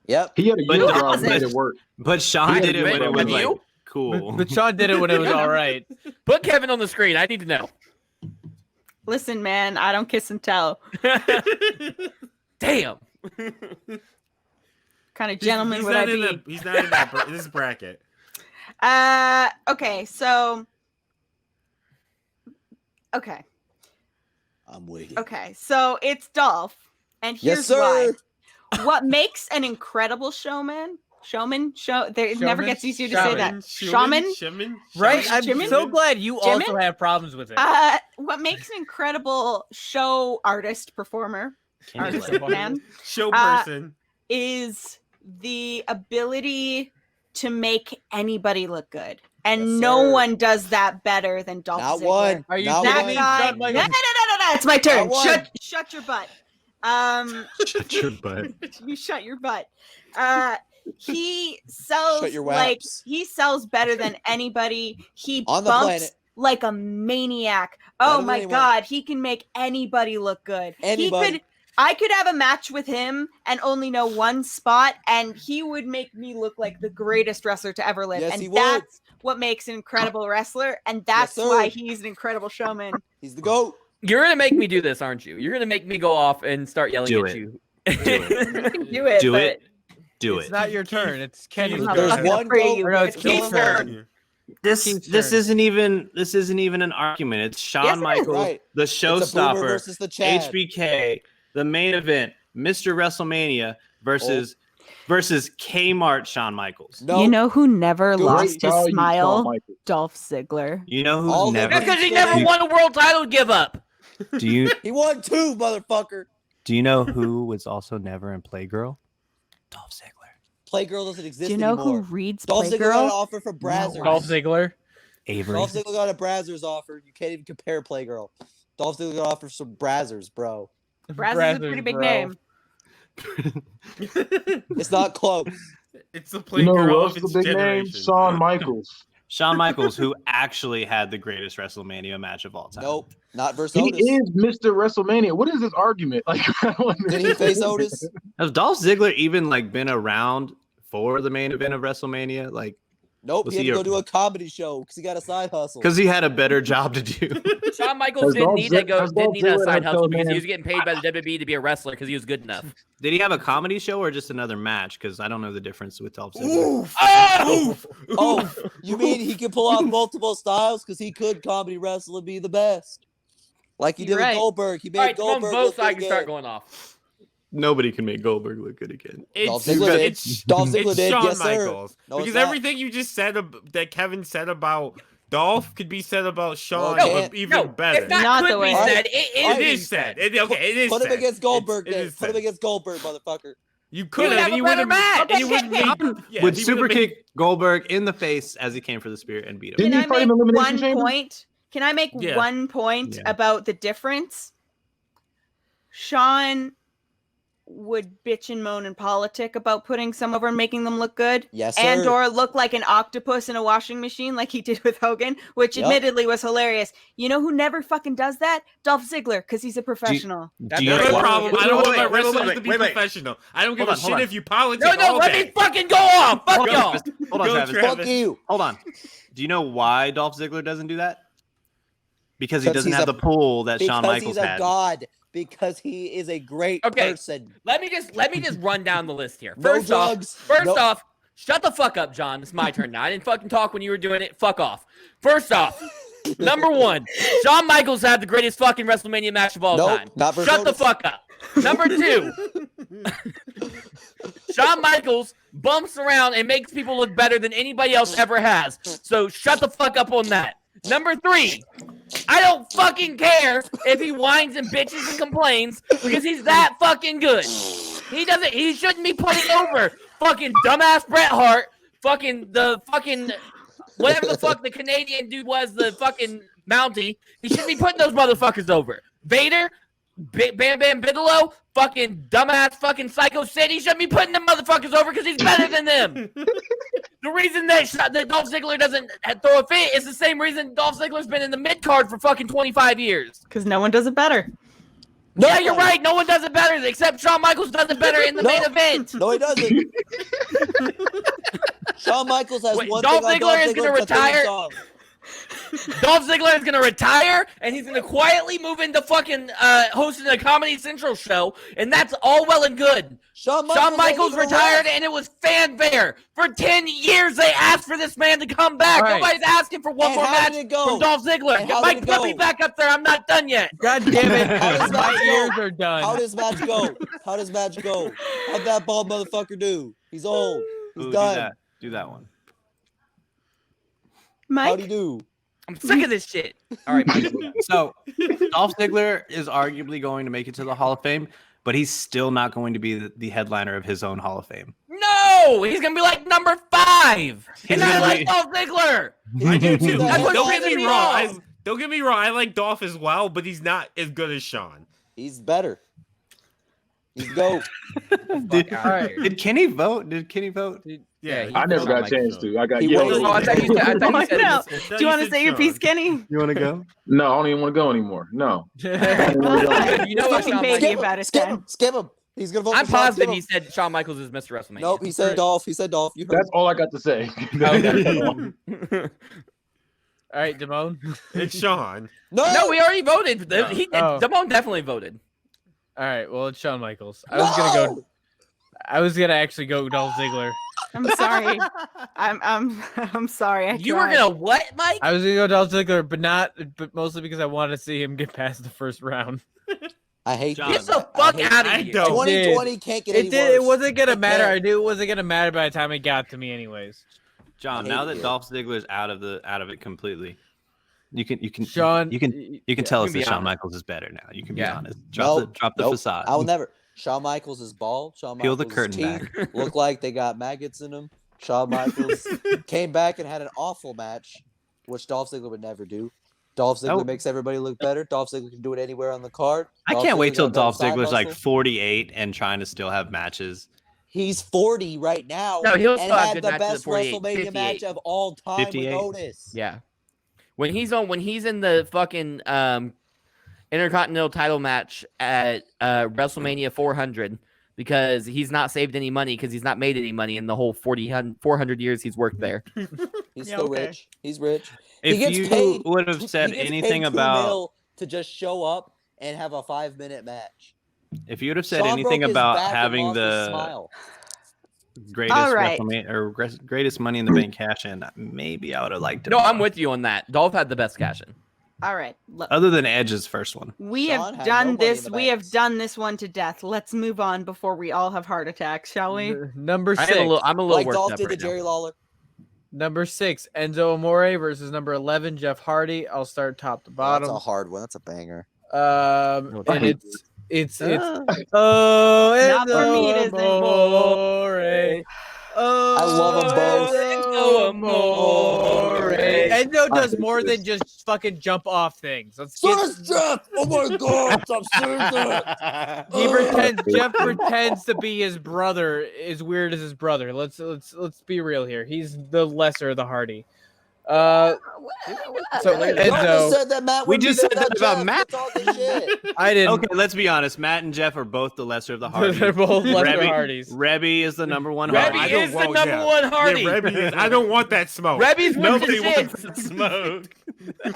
Yep. He had a But unibrow Dolph and made it work. But Sean He did it had when it with was you? like cool. But Sean did it when it was all right. Put Kevin on the screen. I need to know. Listen, man, I don't kiss and tell. Damn. Kind of gentleman He's would I not in be? He's not in that this bracket. Okay, so. Okay, I'm waiting. okay, so it's Dolph, and Yes, here's sir. why. What makes an incredible showman? It never Showman? gets easier to say that. Shaman? Shaman? Right? Shaman? I'm Jimin? so glad you Jimin? also have problems with it. What makes an incredible show artist performer artist Performer. man Show Uh, person. is the ability to make anybody look good. And Yes, no sir. one does that better than Dolph Not Ziggler. one. Are you Not kidding That me? one. guy. Shawn No, Michaels. no. It's my turn. Not one. Shut your butt. Shut your butt. You shut your butt. He sells Shut your like waps. he sells better than anybody. He On the bumps planet. like a maniac. Better Oh than my anyone. god, he can make anybody look good. Anybody. I could have a match with him and only know one spot, and he would make me look like the greatest wrestler to ever live. Yes, and he would. that's what makes an incredible wrestler, and that's sir. why he's an incredible showman. He's the GOAT. You're gonna make me do this, aren't you? You're gonna make me go off and start yelling Do at it. you. You can do it. Do but it. Do It's it. not your turn. It's Kenny's I'm There's turn. not one free, GOAT. you Or no, it's guys. Keith's Keith's turn. turn. This Keith's this turn. isn't even an argument. It's Shawn Yes, it is. Michaels, Right. the It's a boomer showstopper, versus the Chad. HBK, the main event, Mr. WrestleMania versus Kmart Shawn Michaels. No. You know who never Go lost wait. his Tell you, Shawn smile? Michaels. Dolph Ziggler. You know who's All the never That's because he Yeah. never won a world title to give up. do you He won 2, motherfucker. do you know who was also never in Playgirl? Dolph Ziggler. Playgirl doesn't exist Do you know anymore. who reads Dolph Ziggler got an Playgirl? offer from Brazzers. Dolph Ziggler. Avery. Dolph Ziggler got a Brazzers offer. You can't even compare Playgirl. Dolph Ziggler got offers from Brazzers, bro. Brazzers is a pretty big bro. name. It's not close. It's the You play know girl who of else its the big name? generation. Shawn Michaels. Shawn Michaels, who actually had the greatest WrestleMania match of all time. Nope. Not versus He Otis. is Mr. WrestleMania. What is this argument? Like, I don't Did he face Otis? Has Dolph Ziggler even like been around for the main event of WrestleMania? Like, Nope. Was He had he to go a- do a comedy show because he got a side hustle. because he had a better job to do. Shawn Michaels Has didn't Dolph need to Zig- go. has Didn't Dolph need a Ziggler side had hustle because man- he was getting paid by the WWE to be a wrestler because he was good enough. Did he have a comedy show or just another match? Because I don't know the difference with Dolph Ziggler. Oof. Oh! Oh, you mean he can pull off multiple styles because he could comedy wrestle and be the best, like he did You're with right. Goldberg. He made All right, come on, Goldberg vote look so I good can start again. going off. Nobody can make Goldberg look good again. Dolph It's, Ziggler did. it's, Dolph Ziggler it's did. Shawn Yes, sir. Michaels. No, it's because not. everything you just said that Kevin said about Dolph could be said about Shawn, No, but even better. If that Not could the be way. said, It it is said. It is Put him said. against Goldberg. It then. is Put him said. against Goldberg, motherfucker. You He could would have, have and a you better would match. Okay, okay. Yeah, Would he super would've made- kick Goldberg in the face as he came for the spear and beat him. Didn't Can he I fight him make in Elimination one Chamber? point? Can I make Yeah. one point Yeah. about the difference? Shawn would bitch and moan and politic about putting some over and making them look good. Yes, sir. And or look like an octopus in a washing machine like he did with Hogan, which Yep. admittedly was hilarious. You know who never fucking does that? Dolph Ziggler, because he's a professional. Do you That's know the what? problem. I Wait, don't want wait, my wait, wait, wrestlers wait, to be wait, wait. professional. I don't give Hold a on, hold shit on. if you politic No, all let day. me fucking go off. Fuck Hold on, y'all. Travis. Hold on, Go, Travis. Travis. Fuck you. Hold on. Do you know why Dolph Ziggler doesn't do that? Because he Because doesn't he's have a- the pull that Shawn Because Michaels he's a had. god. Because he is a great Okay. person. Let me just run down the list here. No First drugs. off, shut the fuck up, John. It's my turn now. I didn't fucking talk when you were doing it. Fuck off. First off, number one, Shawn Michaels had the greatest fucking WrestleMania match of all Nope, time. not for Shut the Otis. fuck up. Number two, Shawn Michaels bumps around and makes people look better than anybody else ever has. So shut the fuck up on that. Number three, I don't fucking care if he whines and bitches and complains because he's that fucking good. He shouldn't be putting over fucking dumbass Bret Hart, whatever the fuck the Canadian dude was, the fucking Mountie. He shouldn't be putting those motherfuckers over. Vader, Bam Bam Bigelow, fucking dumbass fucking Psycho Sid, he shouldn't be putting them motherfuckers over because he's better than them. The reason that Dolph Ziggler doesn't throw a fit is the same reason Dolph Ziggler's been in the mid card for fucking 25 years. Because no one does it better. No. Yeah, you're right. No one does it better except Shawn Michaels does it better in the main event. No, he doesn't. Shawn Michaels has Wait, one Dolph thing on Ziggler Dolph is gonna Ziggler, it's a theme retire? song. Dolph Ziggler is gonna retire, and he's gonna quietly move into fucking hosting a Comedy Central show, and that's all well and good. Shawn Shawn Michaels ain't even retired, left. and it was fanfare. For 10 years, they asked for this man to come back. All right. Nobody's asking for one And more how match did it go? from Dolph Ziggler. And how Mike, did it put me go? back up there. I'm not done yet. God damn it. How does My that ears go? are done. How does match go? How does match go? How'd that bald motherfucker do? He's old. He's Ooh, done. do that one. How'd Mike? he do? I'm sick of this shit. All right, Mike. So, Dolph Ziggler is arguably going to make it to the Hall of Fame, but he's still not going to be the headliner of his own Hall of Fame. No, he's gonna be like number 5. And I gonna like be- Dolph Ziggler. I do too. That's what Don't pisses get me me wrong. off. Don't get me wrong. I like Dolph as well, but he's not as good as Shawn. He's better. He's go. Did, All right. did Kenny vote? Did Kenny vote? Yeah, he I never Shawn got a Michaels. chance to. I got He yelled waited. at. Oh, I thought you said No. this. Do you want to say your piece, Kenny? You want to go? No, I don't even want to go anymore. No. You know what, Fucking Shawn baby Michaels? about his Skip time. him. Skip him. He's gonna vote I'm for Shawn. positive Skip he him. said Shawn Michaels is Mr. WrestleMania. Nope. He said Dolph. He said Dolph. You heard. That's all I got to say. All right, Damone. It's Shawn. No. No, we already voted. No. Damone definitely voted. All right, well, it's Shawn Michaels. I was gonna actually go Dolph Ziggler. I'm sorry. I'm sorry. I You were tried. gonna what, Mike? I was gonna go Dolph Ziggler, but mostly because I wanted to see him get past the first round. I hate John. Get this. the fuck hate- out of I here. don't. 2020 can't get any It did. It worse. wasn't gonna It matter. can't. I knew it wasn't gonna matter by the time it got to me, anyways. John, I now hate that you. Dolph Ziggler's out of it completely, you can Sean, you can tell you us can be that Shawn honest. Michaels is better now. You can be Yeah. honest. Nope, Drop the nope. facade. I will never. Shawn Michaels is bald. Shawn Peel Michaels' the curtain teeth look like they got maggots in them. Shawn Michaels came back and had an awful match, which Dolph Ziggler would never do. Dolph Ziggler Oh. makes everybody look better. Dolph Ziggler can do it anywhere on the card. I Dolph can't wait Ziggler's till got better Dolph side Ziggler's like hustle. 48 and trying to still have matches. He's 40 right now. No, he'll and still have had good the matches at best 48, WrestleMania 58. match of all time 58. with Otis. Yeah. When he's in the fucking Intercontinental title match at WrestleMania 400 because he's not saved any money because he's not made any money in the whole 400 years he's worked there. He's Yeah, still okay. rich. He's rich. If gets you paid- would have He said gets anything paid $2 about million to just show up and have a 5-minute match. if you would have said Shawn anything broke his about back and having lost his the smile. greatest All right. WrestleMania or greatest Money in the Bank cash in, maybe I would have liked it. No, more. I'm with you on that. Dolph had the best cash in. All right. Look, Other than Edge's first one. we Shawn have had done no money in this. the We have banks. done this one to death. Let's move on before we all have heart attacks, shall we? Number I'm 6. a little Like worked Dolph up did to right now. Jerry Lawler. Number 6, Enzo Amore versus number 11, Jeff Hardy. I'll start top to That's bottom. a hard one. That's a banger. And hate it's Ah. oh Not for me, it Enzo isn't. Amore. Oh, I love 'em both. Enzo Amore. Enzo does hate more this. than just fucking jump off things. Let's So get. does Jeff. Oh my god! Stop saying that. He pretends. Jeff pretends to be his brother. As weird as his brother. Let's be real here. He's the lesser of the Hardy. So Y'all just Enzo, said that Matt. We would be just said better that than about Jeff. Matt. Quit talking shit. I didn't. Okay, let's be honest. Matt and Jeff are both the lesser of the Hardys. They're both lesser Rebby- Hardys. Rebby is the number one Rebby Hardy. don't is the want- number yeah. one Hardy. Yeah, Rebby is. I don't want that smoke. Rebby's with Nobody the wants shits. that smoke.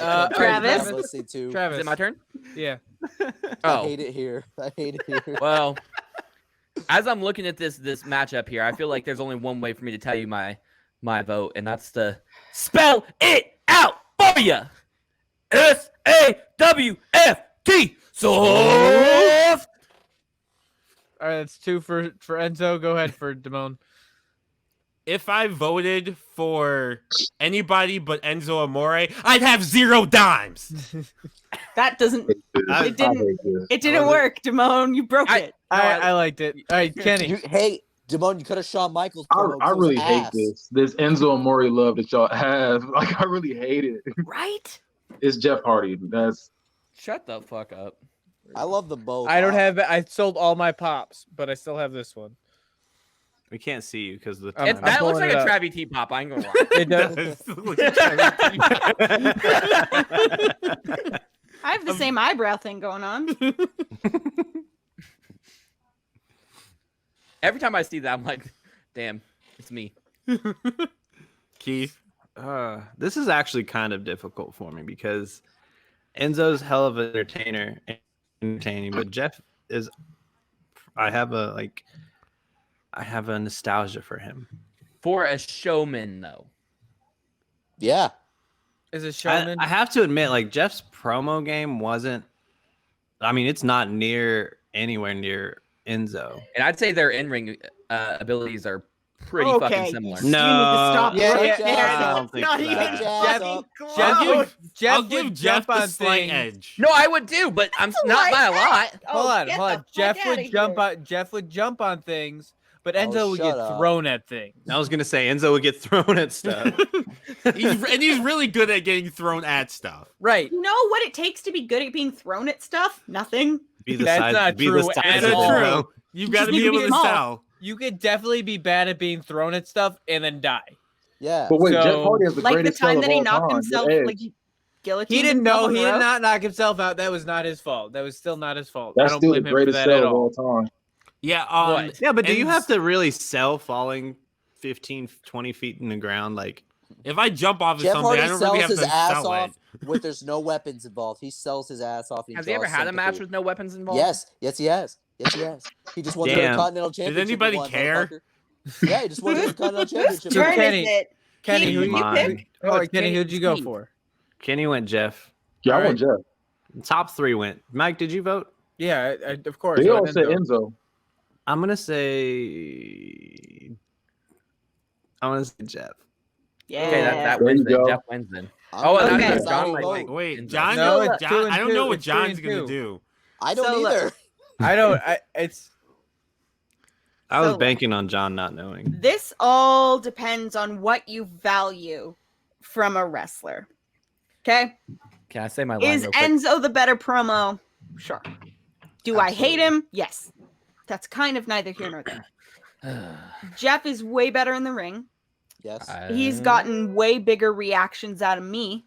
All right, Travis? Let's see too. Travis. Is it my turn? Yeah. I Oh, hate it here. I hate it here. well, as I'm looking at this matchup here, I feel like there's only one way for me to tell you my vote, and that's to spell it out for you. SAWFT. Soft. All right, that's 2 for Enzo. Go ahead for Damone. If I voted for anybody but Enzo Amore, I'd have 0 dimes. That doesn't. I It didn't- hate this. It didn't work, Damone. You broke it. I liked it. All right, Kenny. Hey, Damone, you could have Shawn Michaels. I promo 'cause it was really hate ass. this Enzo Amore love that y'all have. Like, I really hate it. Right? It's Jeff Hardy. That's Shut the fuck up. I love them both. I don't have. I sold all my pops, but I still have this one. We can't see you because of the I'm time. That looks pulling like it a up. Travie T pop. I ain't gonna lie. It does. I have the same eyebrow thing going on. Every time I see that, I'm like, damn, it's me. Keith. This is actually kind of difficult for me because Enzo's hell of an entertaining, but Jeff is. I have a nostalgia for him. For a showman, though. Yeah. Is it Showman? I have to admit, like Jeff's promo game wasn't. I mean, it's not anywhere near Enzo. And I'd say their in-ring abilities are pretty Okay, fucking similar. you need to stop Yeah, right yeah, there. yeah. I don't think Not so. even Jeff- fucking close. I'll would give Jeff jump on the slight things. edge. No, I would too, but I'm not by a lot. Hold on, get hold the on. fuck Jeff outta would jump here. on. Jeff would jump on things, but Oh, Enzo would get shut up. thrown at things. I was gonna say Enzo would get thrown at stuff. He's really good at getting thrown at stuff. Right. You know what it takes to be good at being thrown at stuff? Nothing. Be the That's size, not be true the size at of all. Enzo. You've You got just to need be to be able to small. sell. You could definitely be bad at being thrown at stuff and then die. Yeah. But wait, Jeff So, Hardy has the Like the greatest time sell that of he all knocked time, himself, the Edge. like guillotine. He didn't himself know. on He the did rope. not knock himself out. That was not his fault. That was still not his fault. I That's don't still the blame him for greatest that at sell of all. all time. Yeah. What? Yeah, but do you Enz- have to really sell falling 15, 20 feet in the ground? Like, If I jump off of Jeff something, Hardy I don't sells really have his to ass sell off it. with there's no weapons involved. He sells his ass off. Has he ever had a match with no weapons involved? Yes, he has. Yes, he has. He just won the Damn. Intercontinental Championship. anybody and won, care? motherfucker. Yeah, he just won the Intercontinental Championship. So Turn Kenny- is it? Kenny, Keith, who did you Mine. pick? Oh, Kenny, who'd you go Steve. for? Kenny went Jeff. Yeah, I All want Jeff. Top 3 went. Mike, did you vote? Yeah, of course. They I all went said Enzo. Enzo. I'm gonna say Jeff. Yeah. Okay, that There wins you then. go. Jeff wins then. I'm Oh, gonna and Okay. that's decide John to might vote. like Wait, Enzo. John. No, it's John 2 and I don't 2. know what It's 3 John's and gonna 2. do. I don't So, look, either. I don't. It's I was So- banking on John not knowing. This all depends on what you value from a wrestler. Okay. Can I say my line Is real quick? Enzo the better promo? Sure. Do I hate him? Yes. That's kind of neither here nor there. Jeff is way better in the ring. Yes. He's gotten way bigger reactions out of me.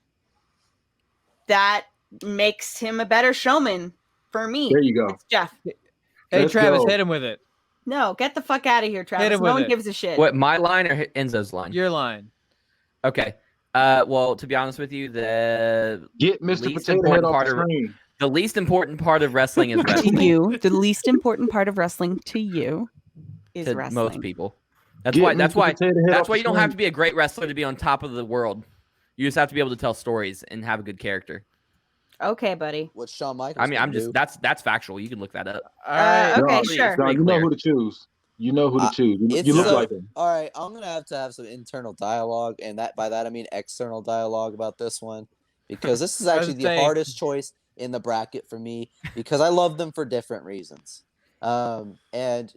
That makes him a better showman for me. There you go. It's Jeff. hey Let's Travis, go. hit him with it. No, get the fuck out of here, Travis. him No with one it. gives a shit. What, my line or Enzo's line? Your line. Okay. Well, to be honest with you, the Get Mr. Least Potato Head important off part the of- screen. least important part of wrestling is To wrestling you, the least important part of wrestling to you is to wrestling. most people. That's Get why. That's Mr. why. Potato Head That's off why the you don't have screen. to be a great wrestler to be on top of the world. You just have to be able to tell stories and have a good character. Okay, buddy. What Shawn Michaels? I mean, I'm can just do. that's factual. You can look that up. All right. Okay, John, sure. John, you know Clear. who to choose. You know who to choose. It's You look so, like him. all right. I'm gonna have to have some internal dialogue, and by that I mean external dialogue about this one, because this is I actually would the say- hardest choice in the bracket for me because I love them for different reasons. And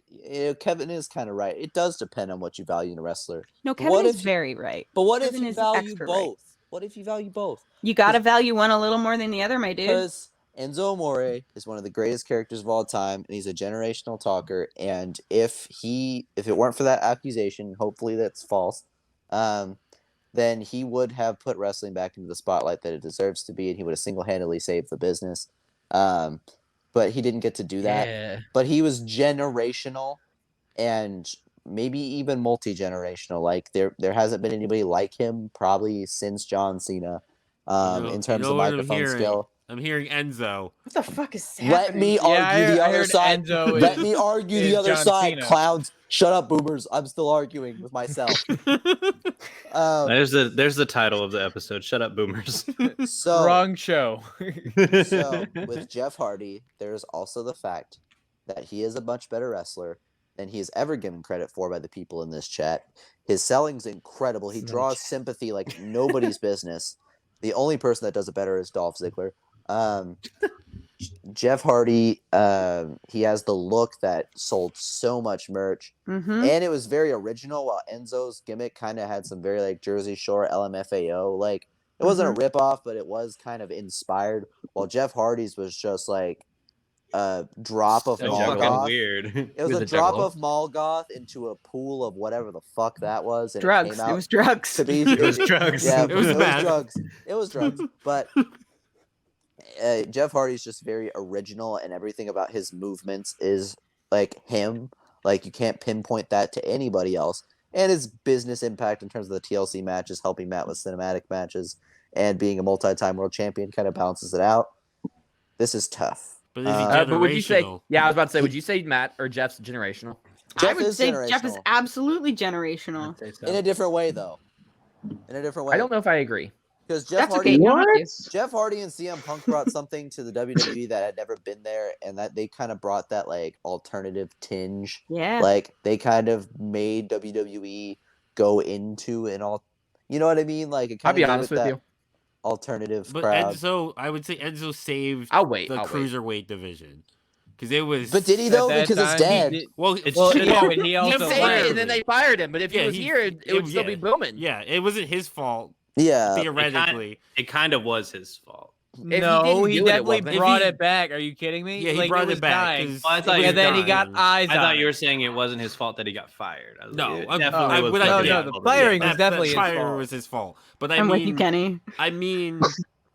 Kevin is kind of right. It does depend on what you value in a wrestler. No, But Kevin what is if- very right. But what if Kevin you is value extra both? right. What if you value both? You gotta value one a little more than the other, my dude. Because Enzo Amore is one of the greatest characters of all time, and he's a generational talker. And if it weren't for that accusation, hopefully that's false, then he would have put wrestling back into the spotlight that it deserves to be, and he would have single-handedly saved the business. But he didn't get to do that. Yeah. But he was generational, and maybe even multi-generational. Like there hasn't been anybody like him probably since John Cena. In terms of microphone skill. I'm hearing Enzo. What the fuck is happening? Let me argue the other side. Enzo Let is- me argue is the other John side, Cena. clowns. Shut up, boomers. I'm still arguing with myself. There's the title of the episode. Shut up, boomers. So Wrong show. So with Jeff Hardy, there's also the fact that he is a much better wrestler than he is ever given credit for by the people in this chat. His selling's incredible. He draws sympathy like nobody's business. The only person that does it better is Dolph Ziggler. Jeff Hardy, he has the look that sold so much merch. Mm-hmm. And it was very original, while Enzo's gimmick kind of had some very like Jersey Shore LMFAO. Like it wasn't a ripoff, but it was kind of inspired. While Jeff Hardy's was just like a drop of So mall fucking goth. weird. It was a a drop juggalo. of mall goth into a pool of whatever the fuck that was. And Drugs. It, came out It was drugs. to be It was drugs. Yeah, It was bad. drugs. It was drugs. But Jeff Hardy's just very original, and everything about his movements is like him. Like you can't pinpoint that to anybody else. And his business impact in terms of the TLC matches, helping Matt with cinematic matches, and being a multi-time world champion kind of balances it out. This is tough. But is he But would you say? generational? Yeah, I was about to say. Would you say Matt or Jeff's generational? I Jeff would is say Jeff is generational. absolutely generational. In a different way, though. In a different way. I don't know if I agree. Because Jeff That's Hardy, okay. What? Jeff Hardy and CM Punk brought something to the WWE that had never been there, and that they kind of brought that like alternative tinge. Yeah. Like they kind of made WWE go into an all. You know what I mean? Like it I'll kind be of honest with you. alternative But crowd. Enzo, I would say Enzo saved I'll wait. the I'll wait. cruiserweight division because it was. But did he At though? that Because it's time, dead. he did- Well, It's Well, shit. yeah, but he He also saved fired it, and then they fired him. But if Yeah, he was he- here, it would still be booming. Yeah, it wasn't his fault Yeah. theoretically. It kind of was his fault. he No, didn't he do it, it definitely wasn't. brought If he- it back. Are you kidding me? Yeah, he Like, brought was it back. dying. 'cause Well, I thought it you was And then he got dying. eyes I on thought it. you were saying it wasn't his fault that he got fired. No, It I- definitely I- was what I- No, the yeah, no, the fault. firing was That definitely his firing fault. was his fault. But I I'm with you, mean, Kenny. I mean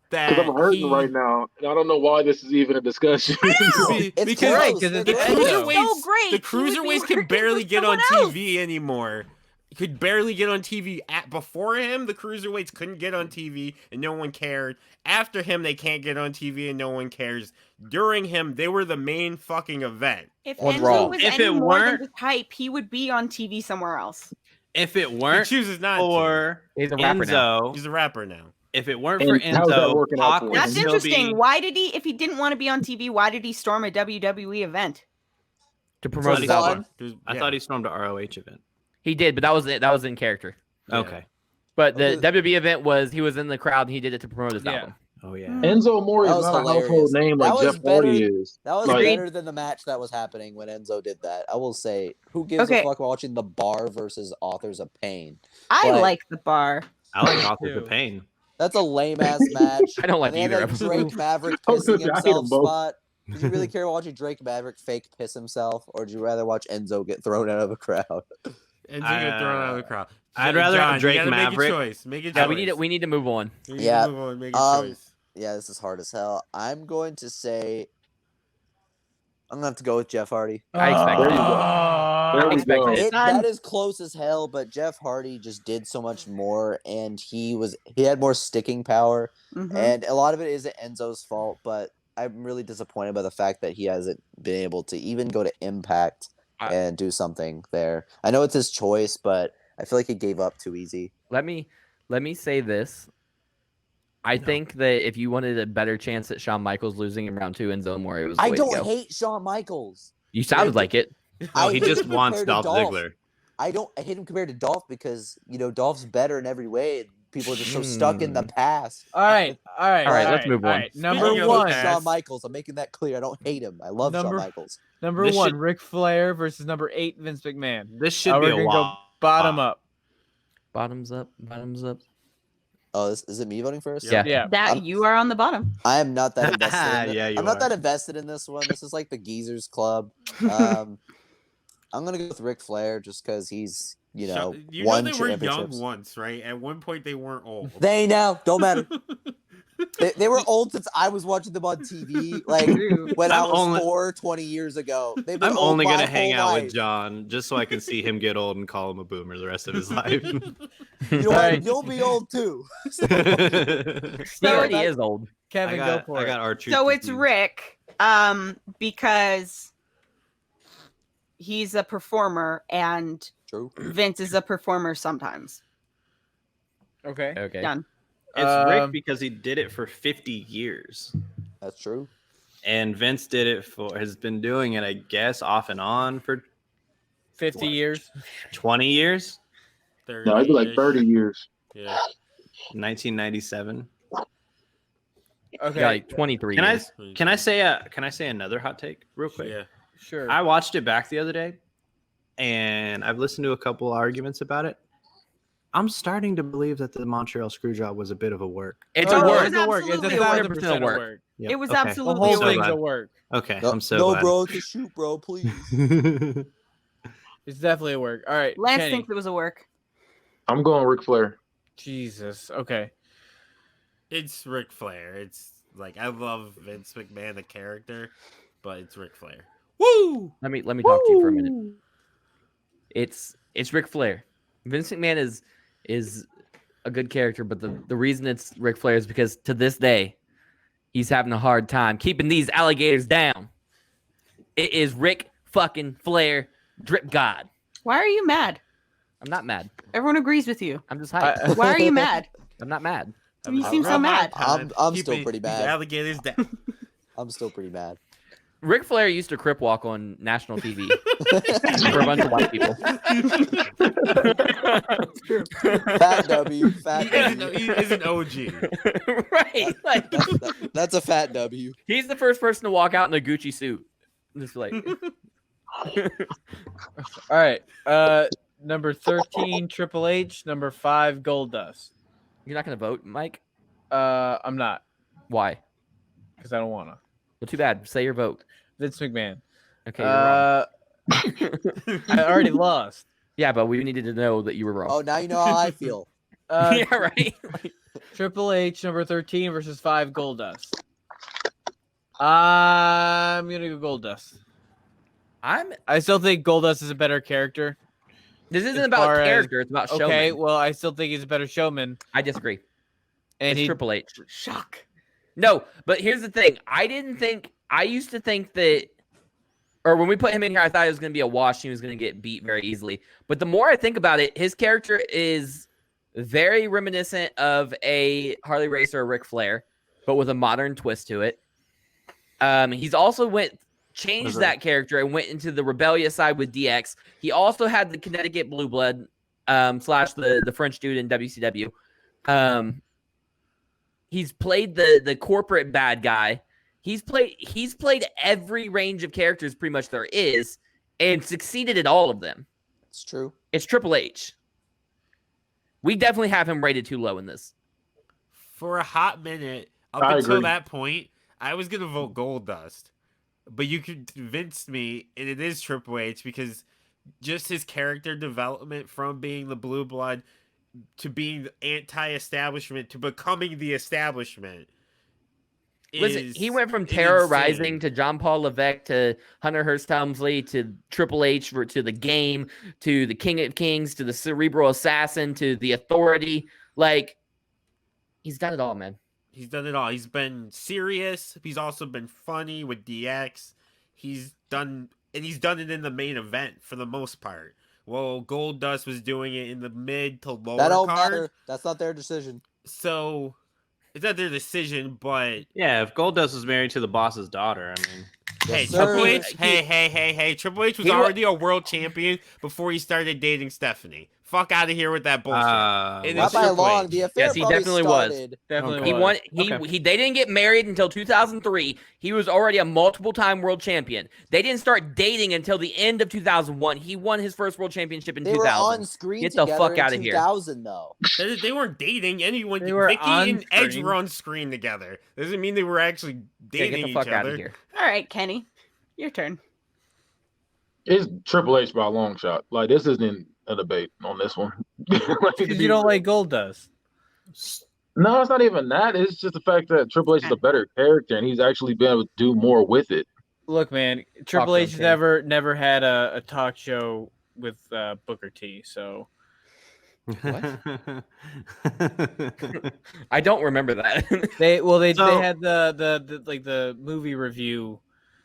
that Because I'm hurting he, right now, and I don't know why this is even a discussion. Be- It's because close. great, 'cause They're it's the great. Enzo. cruiserweights, So great. the He would be cruiserweights working could barely for get on someone else. TV anymore. Could barely get on TV. Before him, the cruiserweights couldn't get on TV and no one cared. After him, they can't get on TV and no one cares. During him, they were the main fucking event. If On Enzo Raw. was If any it more weren't- than just hype, he would be on TV somewhere else. If it He weren't chooses not to. for He's a rapper now. Enzo, He's a rapper now. if it weren't And for how's that Enzo, working out Pac for would him? That's still interesting. be. Why did he, if he didn't want to be on TV, why did he storm a WWE event? To For promote his fun? album. I thought he stormed a ROH event. He did, but that was it. That was in character. Yeah. Okay. But the Okay. WWE event was he was in the crowd and he did it to promote his Yeah. album. Oh yeah. Enzo Amore That is was not a hilarious. household name That like was Jeff Hardy is. That was Like- better than the match that was happening when Enzo did that. I will say, who gives Okay. a fuck about watching the Bar versus Authors of Pain? I But- like the bar. I like Authors Ew. of Pain. That's a lame ass match. I don't like And they had either that of them. Drake Maverick I was pissing gonna say, I hate himself them both. spot. Did you really care about watching Drake Maverick fake piss himself, or would you rather watch Enzo get thrown out of a crowd? And you get thrown out of the crowd. I'd rather have John, Drake you gotta Maverick. Make a choice. Make a choice. Yeah, we need to move on. We need Yeah. to move on. Make a Um, choice. Yeah, this is hard as hell. I'm going to say I'm gonna have to go with Jeff Hardy. I expect There you it. go. There we expect go. it. That is close as hell, but Jeff Hardy just did so much more, and he had more sticking power, Mhm. and a lot of it isn't Enzo's fault. But I'm really disappointed by the fact that he hasn't been able to even go to Impact and do something there. I know it's his choice, but I feel like he gave up too easy. Let me say this. I think that if you wanted a better chance at Shawn Michaels losing in round 2 in Zone Warrior, it was the I way to don't go. hate Shawn Michaels. You sounded like it. Oh, I he hate just him wants compared to Dolph Ziggler. I hate him compared to Dolph because Dolph's better in every way. And people are just so stuck in the past. All right. All right, let's move All on. right. I Number don't hate one. Shawn Michaels. I'm making that clear. I don't hate him. I love Shawn Michaels. Number This one, should- Ric Flair versus number 8, Vince McMahon. This should be we're a gonna go while. bottom up. Bottoms up, bottoms up. Oh, is it me voting first? Yeah. Yeah. That you are on the bottom. I am not that invested. Yeah, you I'm not are. that invested in this one. This is like the Geezers Club. I'm gonna go with Ric Flair just because he's won they were young championships. once, right? At one point, they weren't old. They ain't now don't matter. They were old since I was watching them on TV, like when I was 20 years ago. They've been I'm old only my gonna hang whole out life. with John just so I can see him get old and call him a boomer the rest of his life. You know what? You'll be old too. He already is old. Kevin, go for it. I got R-Truth So it's confused. Rick, because he's a performer and True. Vince is a performer sometimes. Okay. Okay. Done. It's Rick because he did it for 50 years. That's true. And Vince has been doing it, I guess, off and on for 50 years. 20 years. No, it'd be like 30 years. Yeah. 1997. Okay. Yeah, like 23 Can years. I say another hot take real quick? Yeah. Sure. I watched it back the other day, and I've listened to a couple arguments about it. I'm starting to believe that the Montreal Screwjob was a bit of a work. It's Oh, a it work. was absolutely It's a work. 100% a work. Yep. It was Okay. The absolutely whole a so thing's work. glad. a work. Okay, No, I'm so no glad. bro, it's a shoot, bro. Please. It's definitely a work. All right. Lance Kenny. thinks it was a work. I'm going Ric Flair. Jesus. Okay. It's Ric Flair. It's like I love Vince McMahon the character, but it's Ric Flair. Woo! Let me talk to you for a minute. It's Ric Flair. Vince McMahon is a good character, but the reason it's Ric Flair is because to this day, he's having a hard time keeping these alligators down. It is Ric fucking Flair, drip god. Why are you mad? I'm not mad. Everyone agrees with you. I'm just hyped. Why are you mad? I'm not mad. You seem so mad. I'm still Keeping pretty these mad. Alligators down. I'm still pretty mad. Ric Flair used to crip walk on national TV for a bunch of white people. Fat W. Fat He W. is an OG. Right. Like That's a fat W. he's the first person to walk out in a Gucci suit. Just like All right. Number 13, Triple H. Number 5, Goldust. you're not gonna vote, Mike? I'm not, Why? because I don't want to. Well, too bad. Say your vote. Vince McMahon. Okay. You're wrong. I already lost. Yeah, but we needed to know that you were wrong. Oh, now you know how I feel. Yeah, right. Triple H, number 13 versus 5, Goldust. I'm gonna go Goldust. I still think Goldust is a better character. This isn't As about far as- character. It's about showman. Okay, well, I still think he's a better showman. I disagree. And It's he Triple H. Shock. No, but here's the thing. I used to think that, or when we put him in here, I thought it was going to be a wash. He was going to get beat very easily. But the more I think about it, his character is very reminiscent of a Harley Racer or Ric Flair, but with a modern twist to it. He's also changed that character and went into the rebellious side with DX. He also had the Connecticut Blue Blood / the French dude in WCW. He's played the corporate bad guy. He's played every range of characters pretty much there is, and succeeded at all of them. It's true. It's Triple H. We definitely have him rated too low in this. For a hot minute, up I until agree. that point, I was gonna vote Goldust, but you convinced me, and it is Triple H because just his character development from being the blue blood to being the anti-establishment to becoming the establishment. Listen, he went from insane. terrorizing to John Paul Levesque to Hunter Hearst Helmsley to Triple H to the Game to the King of Kings to the Cerebral Assassin to the Authority. Like, he's done it all, man. He's done it all. He's been serious. He's also been funny with DX. He's done it in the main event for the most part. Well, Goldust was doing it in the mid to lower That don't card. matter. That's not their decision. So it's not their decision, but Yeah, if Goldust was married to the boss's daughter, I mean, hey, Yes, Triple sir. H, hey, Triple H was He wa- already a world champion before he started dating Stephanie. Fuck out of here with that bullshit. It Not is by Triple long. H. The affair Yes, he probably definitely was. started. Definitely He was. won. Okay. They didn't get married until 2003. He was already a multiple-time world champion. They didn't start dating until the end of 2001. He won his first world championship in They were 2000. on screen Get the together fuck in outta here. 2000, though. They weren't dating anyone. They were Vicky on and Edge screen. were on screen together. Doesn't mean they were actually Yeah, dating get the fuck each out other. of here. All right, Kenny, your turn. It's Triple H by a long shot. Like this isn't a debate on this one. Like, to Because be you don't real. like Goldust. No, it's not even that. It's just the fact that Triple H is a better character and he's actually been able to do more with it. Look, man, Triple to him, H Kenny. never had a talk show with Booker T. So I don't remember that. they So- had the like the movie review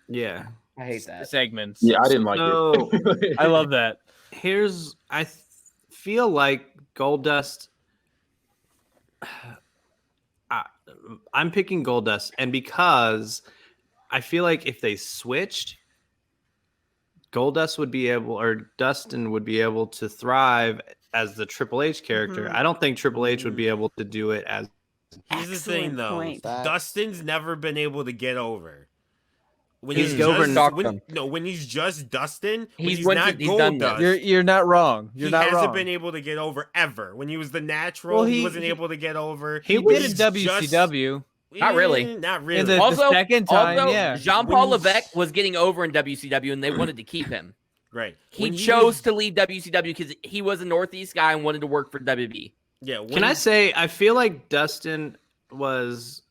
yeah. I hate that. segments. Yeah, I didn't like So- it. I love that. I feel like Goldust. I'm picking Goldust, and because I feel like if they switched, Goldust would be able, or Dustin would be able to thrive as the Triple H character. Mhm. I don't think Triple H would be able to do it as. Here's the thing, Excellent though. point. Facts. Dustin's never been able to get over. When He's he's over just, Stockton. when he's just Dustin, when He's he's went not to- he's done Goldust, this. You're not wrong. he You're not hasn't wrong. been able to get over ever. When he was the natural, Well, he he- wasn't he- able to get over. He was did in WCW. Not really. Not really. In the Also- second time, Also, yeah. Jean-Paul When he's- Levesque was getting over in WCW, and they wanted to keep him. right. He When chose was- to leave WCW because he was a Northeast guy and wanted to work for WB. Yeah. Can I say I feel like Dustin was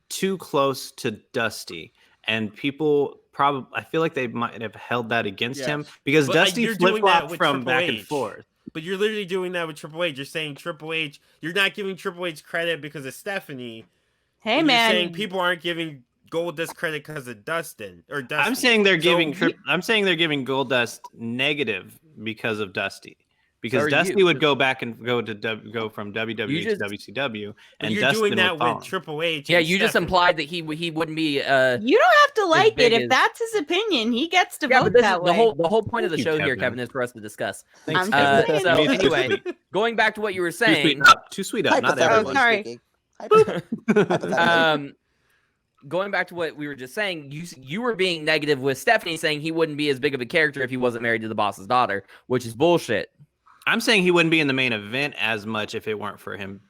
too close to Dusty, and people probably I feel like they might have held that against him because But, Dusty you're doing flip that flopped with from Triple back and H. forth. But you're literally doing that with Triple H. You're saying Triple H. You're not giving Triple H credit because of Stephanie. Hey, and man. You're saying people aren't giving Goldust credit because of Dustin or Dusty. I'm saying they're So giving you- I'm saying they're giving Goldust negative because of Dusty. Because So are Dusty you. would go back and go from WWE You just- to WCW, but and you're Dustin doing that would follow with him. Triple H. Yeah, and you just Stephanie. implied that he wouldn't be. You don't have to like it big if as- that's his opinion. He gets to Yeah, vote but this is that way. the whole point of the Thank you, show here, Kevin. Kevin, is for us to discuss. Thanks, I'm Kevin. just So saying. anyway, going back to what you were Too saying, sweet up. Too sweet up. Not Hypothetically everyone. sorry. speaking. Hypothetically. going back to what we were just saying, you were being negative with Stephanie, saying he wouldn't be as big of a character if he wasn't married to the boss's daughter, which is bullshit. I'm saying he wouldn't be in the main event as much if it weren't for him.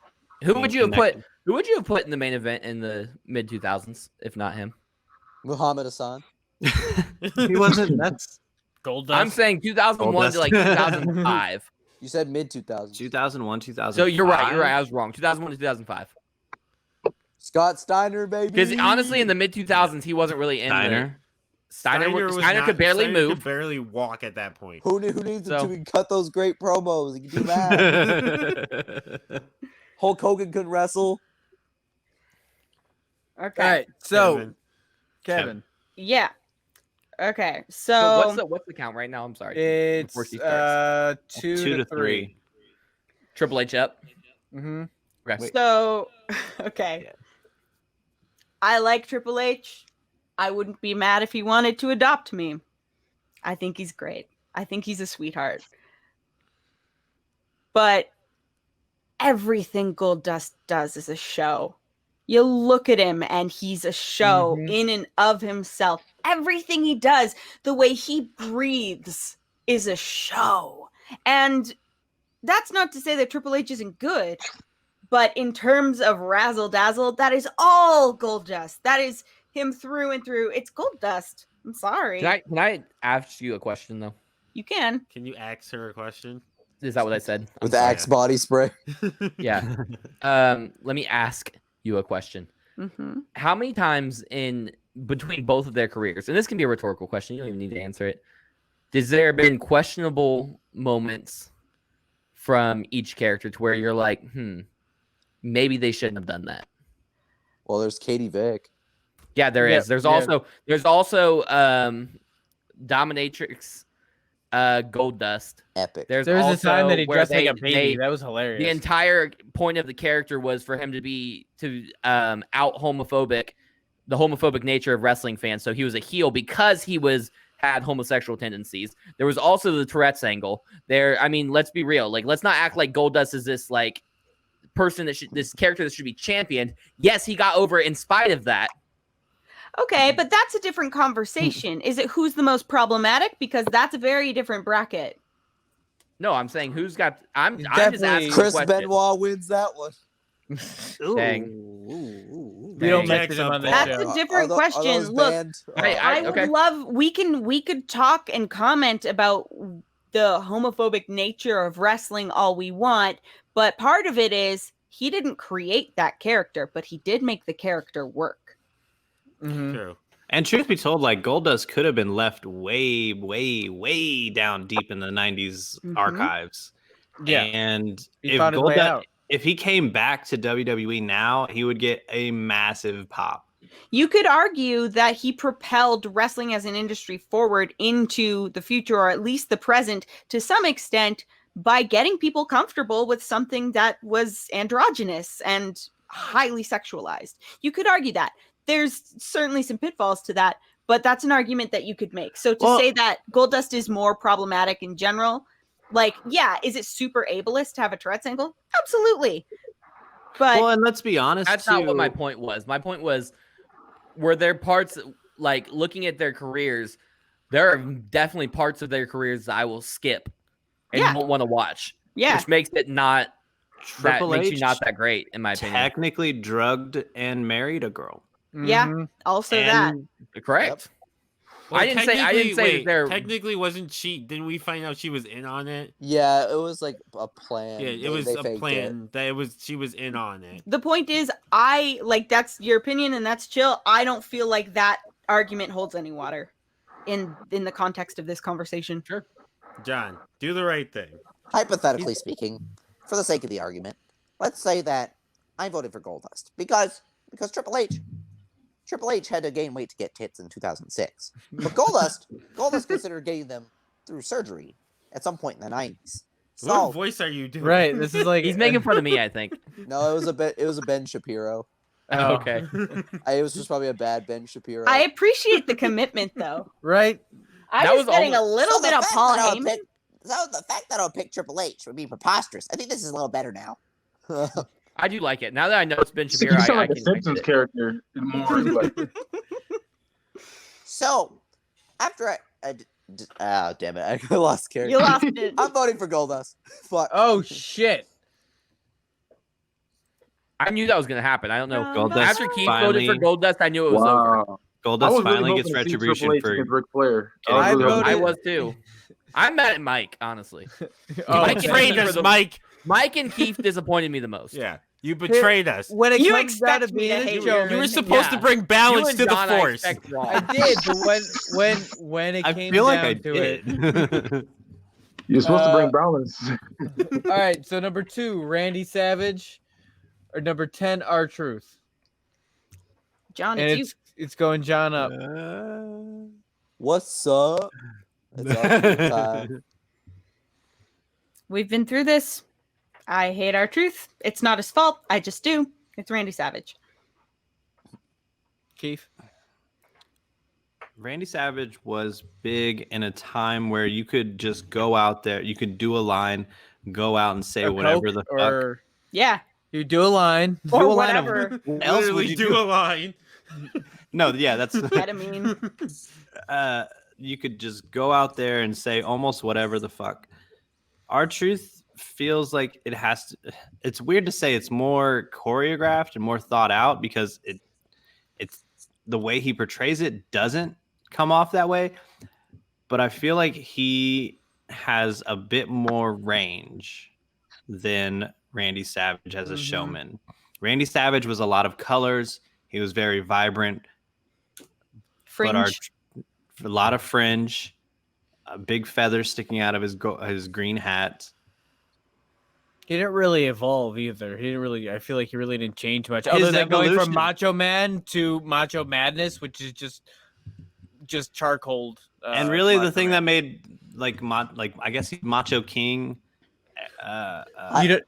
Who being would you have put? connected. Who would you have put in the main event in the mid 2000s if not him? Muhammad Hassan. He wasn't. That's Goldust. I'm saying 2001 to like Goldust. 2005. You said mid 2000s. 2001, 2005. So you're right. You're right. I was wrong. 2001 to 2005. Scott Steiner, baby. Because honestly, in the mid 2000s, he wasn't really in Steiner. Steiner was Steiner not- could barely Steiner move. Could barely walk at that point. Who needs So- him to cut those great promos? He can do that. Hulk Hogan couldn't wrestle. Okay. All right. So Kevin. Kevin, Yeah. Okay. So So, what's the count right now? I'm sorry. it's Before she starts. 2 to 3. Triple H up. Mm-hmm. Okay. so okay. I like Triple H. I wouldn't be mad if he wanted to adopt me. I think he's great. I think he's a sweetheart. But everything Goldust does is a show. You look at him and he's a show in and of himself. Everything he does, the way he breathes, is a show. And that's not to say that Triple H isn't good, but in terms of razzle dazzle, that is all Goldust. That is him through and through. It's Goldust. I'm sorry. Can I ask you a question though? You can. Can you ask her a question? Is that what I said? With I'm sorry. Axe body spray. Yeah. Let me ask you a question. Mm-hmm. How many times in between both of their careers, and this can be a rhetorical question, you don't even need to answer it. Has there been questionable moments from each character to where you're like, maybe they shouldn't have done that? Well, there's Katie Vick. Yeah, there is. Yeah, There's yeah. also Dominatrix Gold Dust. Epic. There's There was a also time that he where dressed like a baby. That was hilarious. the entire point of the character was for him to out homophobic, the homophobic nature of wrestling fans. So he was a heel because he had homosexual tendencies. There was also the Tourette's angle. I mean, let's be real. Like, let's not act like Goldust is this like person this character that should be championed. Yes, he got over it in spite of that. Okay, but that's a different conversation. Is it who's the most problematic? Because that's a very different bracket. No, I'm saying I'm just definitely- asking Chris a question. Benoit wins that one. Dang. We don't Dang. mention him on this That's show. a different Are question. those Look, banned? I okay. would love we could talk and comment about the homophobic nature of wrestling all we want, but part of it is he didn't create that character, but he did make the character work. Mhm. True. And truth be told, like Goldust could have been left way, way, way down deep in the '90s Mhm. archives. Yeah. And He if found his way out. if he came back to WWE now, he would get a massive pop. You could argue that he propelled wrestling as an industry forward into the future, or at least the present, to some extent, by getting people comfortable with something that was androgynous and highly sexualized. You could argue that. There's certainly some pitfalls to that, but that's an argument that you could make. So to say that Goldust is more problematic in general, like, yeah, is it super ableist to have a Tourette's angle? Absolutely. But Well, and let's be honest, That's not what my point was. My point was, were there parts, like, looking at their careers, there are definitely parts of their careers that I will skip and Yeah. won't want to watch. yeah, Which makes it not that Triple makes H you not that great, in my opinion. technically drugged and married a girl. Yeah. Mhm. also that. And Correct. Well, I didn't say technically- that wait, they're technically wasn't she? Didn't we find out she was in on it? Yeah, it was like a plan. Yeah, it They- was they a faked plan that she was in on it. The point is, I like that's your opinion and that's chill. I don't feel like that argument holds any water in the context of this conversation. Sure. John, do the right thing. Hypothetically speaking, for the sake of the argument, let's say that I voted for Goldust because Triple H had to gain weight to get tits in 2006, but Goldust considered getting them through surgery at some point in the 90s. What So voice are you doing? Right. This is like he's making fun of me, I think. no, it was a Ben Shapiro. Oh. Okay. It was just probably a bad Ben Shapiro. I appreciate the commitment though. right. I That was was getting a almost- little So bit the of fact Paul that I would Heyman. pick- So the fact that I'll pick Triple H would be preposterous. I think this is a little better now. I do like it. Now that I know it's Ben You Shapiro, sound I like a can Simpsons character more. Like, So after damn it, I lost character. You lost it. I'm voting for Goldust. Fuck. Oh shit. I knew that was going to happen. I don't know. Goldust After Keith finally- voted for Goldust, I knew it was over. wow. I Goldust was finally really gets hoping to see retribution Triple H for against Ric Flair. getting I really voted- hoping- I was too. I'm mad at Mike, honestly. Oh, Mike okay. Betrayed For us, the- Mike. Mike and Keith disappointed me the most. Yeah, you betrayed us. When it You comes down to expect me being to a hate showman, You were Yeah. supposed to bring balance You and to the John, I force. expect wrong. I did, but when it I came feel down like I to it. did. You're supposed to bring balance. All right, so number 2, Randy Savage, or number 10, R-Truth. John, And it's you. it's going John up. What's up? It's up time. We've been through this. I hate our truth. It's not his fault. I just do. It's Randy Savage. Keith. Randy Savage was big in a time where you could just go out there, you could do a line, go out and say Or whatever Coke, the fuck. or Yeah. you do a line. Or Do a line of- whatever. What else would Literally you do a line. No, yeah, that's Ketamine. you could just go out there and say almost whatever the fuck. Our truth feels like it has to. It's weird to say it's more choreographed and more thought out because it's the way he portrays it doesn't come off that way. But I feel like he has a bit more range than Randy Savage as a showman. Randy Savage was a lot of colors. He was very vibrant. Fringe. But a lot of fringe, a big feather sticking out of his green hat. He didn't really evolve either. He didn't really. I feel like he really didn't change much, His other than going evolution- from Macho Man to Macho Madness, which is just charcoal. And really, the Macho thing Man. that made like I guess he's Macho King. You don't,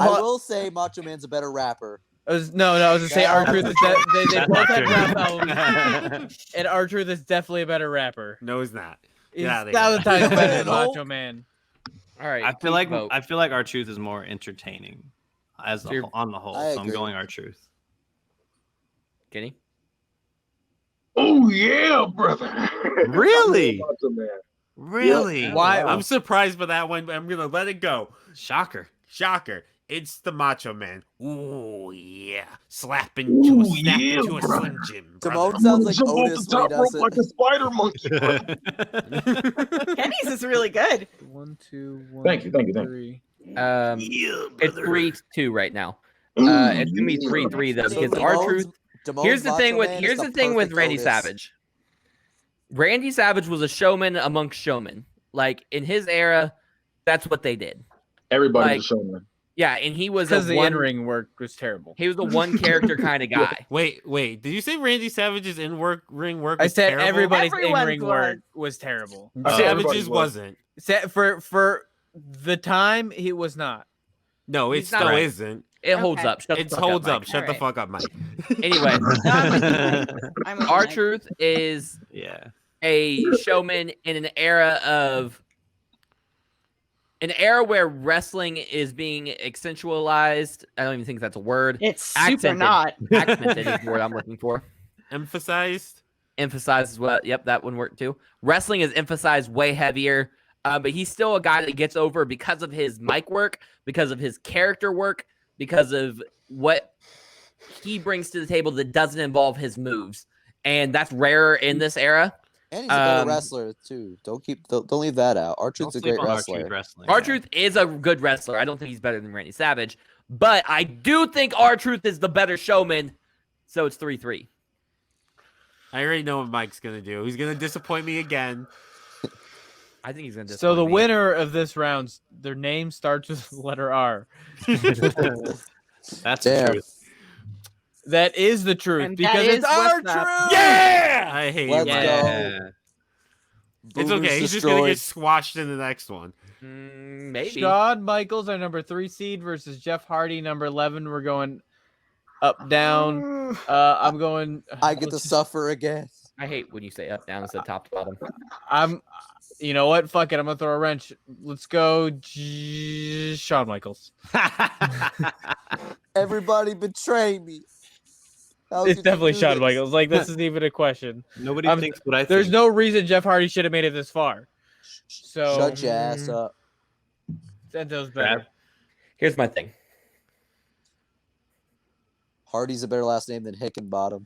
I will say Macho Man's a better rapper. I was to say R-Truth is they That's both not have true. rap albums, and R-Truth is definitely a better rapper. No, he's not. He's Get outta 1,000 here. times better than No. Macho Man. All right. I feel like vote. R-Truth is more entertaining as So you're- on the whole. I So I'm agree. going R-Truth. Kenny. Oh yeah, brother. Really? Macho Man. Really? Why? I'm surprised by that one, but I'm gonna let it go. Shocker. Shocker. It's the Macho Man. Ooh, yeah. Snap into a Slim Jim. brother. Timon sounds like Jump off Otis the when he top rope does like it. a spider monkey. Kenny's is really good. 1, 2, 1. Thank you. 3. It's 3-2 right now. It's gonna be 3-3 though because R-Truth. Timon's Here's the thing Macho with Man is perfect Randy Otis. Savage. Randy Savage was a showman amongst showmen. Like in his era, that's what they did. Everybody's Like, a showman. Yeah, and he was Because a the one. in-ring work was terrible. He was a one character kind of guy. Wait. Did you say Randy Savage's ring work I was said terrible? everybody's Everyone's in-ring work was terrible. Savage's wasn't. For the time, he was not. No, it He's not still right. isn't. It holds Okay. up. Shut the It fuck holds up. up. Mike. Shut the Alright. fuck up, Mike. Anyway, I'm with I'm with our Mike. truth is Yeah. a showman in an era where wrestling is being accentualized. I don't even think that's a word. It's super Accented. not. Accented is the word I'm looking for. Emphasized. Emphasized as well. Yep, that one worked too. Wrestling is emphasized way heavier, but he's still a guy that gets over because of his mic work, because of his character work, because of what he brings to the table that doesn't involve his moves, and that's rarer in this era. And he's a better Um, wrestler too. Don't leave that out. R-Truth's a Don't sleep great on wrestler. R-Truth wrestling. R-Truth is a good wrestler. I don't think he's better than Randy Savage, but I do think R-Truth is the better showman. So it's 3-3. I already know what Mike's gonna do. He's gonna disappoint me again. I think he's gonna. So the disappoint me. winner of this round, their name starts with the letter R. That's the Damn. truth. That is the truth And because that it's is what's our up. truth. Yeah, I hate Let's you. Mike. go. Yeah. It's Boomers okay. He's just gonna destroyed. get squashed in the next one. Maybe. Shawn Michaels, our number 3 seed, versus Jeff Hardy, number 11. We're going up, down. I'm going. I get to suffer again. I hate when you say up down instead of top to bottom. You know what? Fuck it. I'm gonna throw a wrench. Let's go, Shawn Michaels. Everybody betray me. How It's could you definitely do Shawn this? Michaels. Like this isn't even a question. Nobody I'm- thinks what I think. There's no reason Jeff Hardy should have made it this far. So Shut your ass up. Santos better. Here's my thing. Hardy's a better last name than Hickenbottom.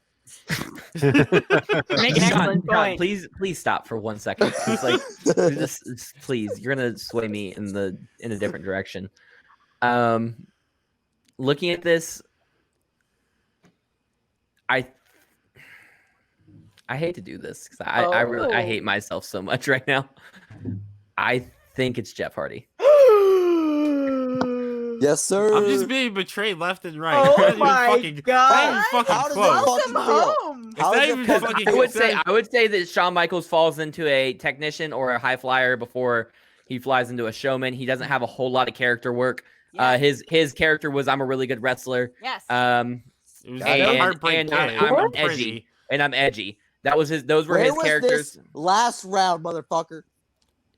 Make an excellent Sean, point. please stop for 1 second. It's like, please, you're gonna sway me in a different direction. Looking at this, I hate to do this because I really Oh. hate myself so much right now. I think it's Jeff Hardy. Yes, sir. I'm just being betrayed left and right. Oh It's not even my fucking, God. It's not even How fucking does close. that Welcome fucking feel? home. It's How not does even it fucking fucking. feel? I would say that Shawn Michaels falls into a technician or a high flyer before he flies into a showman. He doesn't have a whole lot of character work. Yes. His character was I'm a really good wrestler. Yes. It was And- a heartbreak and kid. I'm I'm edgy. pretty. And I'm edgy. Those were Where his was characters. this last round, motherfucker?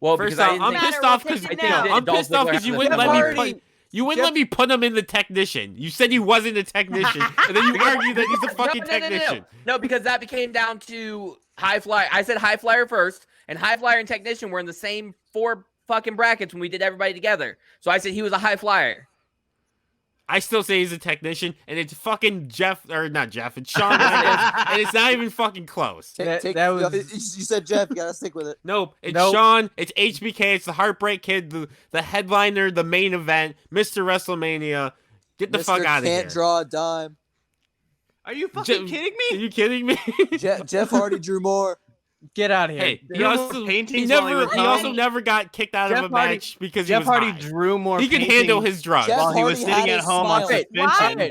Well, First because I off, didn't I'm think Matter, pissed we'll off take because it I think now. that I'm Dolph pissed off Ziggler because you has wouldn't the let best me match. put. You wouldn't let me put him in the technician. You said he wasn't a technician, and then you argued that he's a fucking technician. No, because that became down to high flyer. I said high flyer first, and high flyer and technician were in the same 4 fucking brackets when we did everybody together. So I said he was a high flyer. I still say he's a technician, and it's fucking Jeff or not Jeff. It's Shawn Michaels, and it's not even fucking close. That was- You said Jeff. You gotta stick with it. Nope, it's Nope. Shawn. It's HBK. It's the Heartbreak Kid, the headliner, the main event, Mr. WrestleMania. Get the fuck Mr. out of here. Can't draw a dime. Are you fucking kidding Are me? you kidding me? Jeff Hardy drew more. Get out of here. Hey, There were paintings while he was also gone. never got kicked out Jeff of a Hardy- match because Jeff he was Hardy high. drew more. He could handle paintings his drugs. Jeff while he was Hardy sitting had at his home on smile. suspension.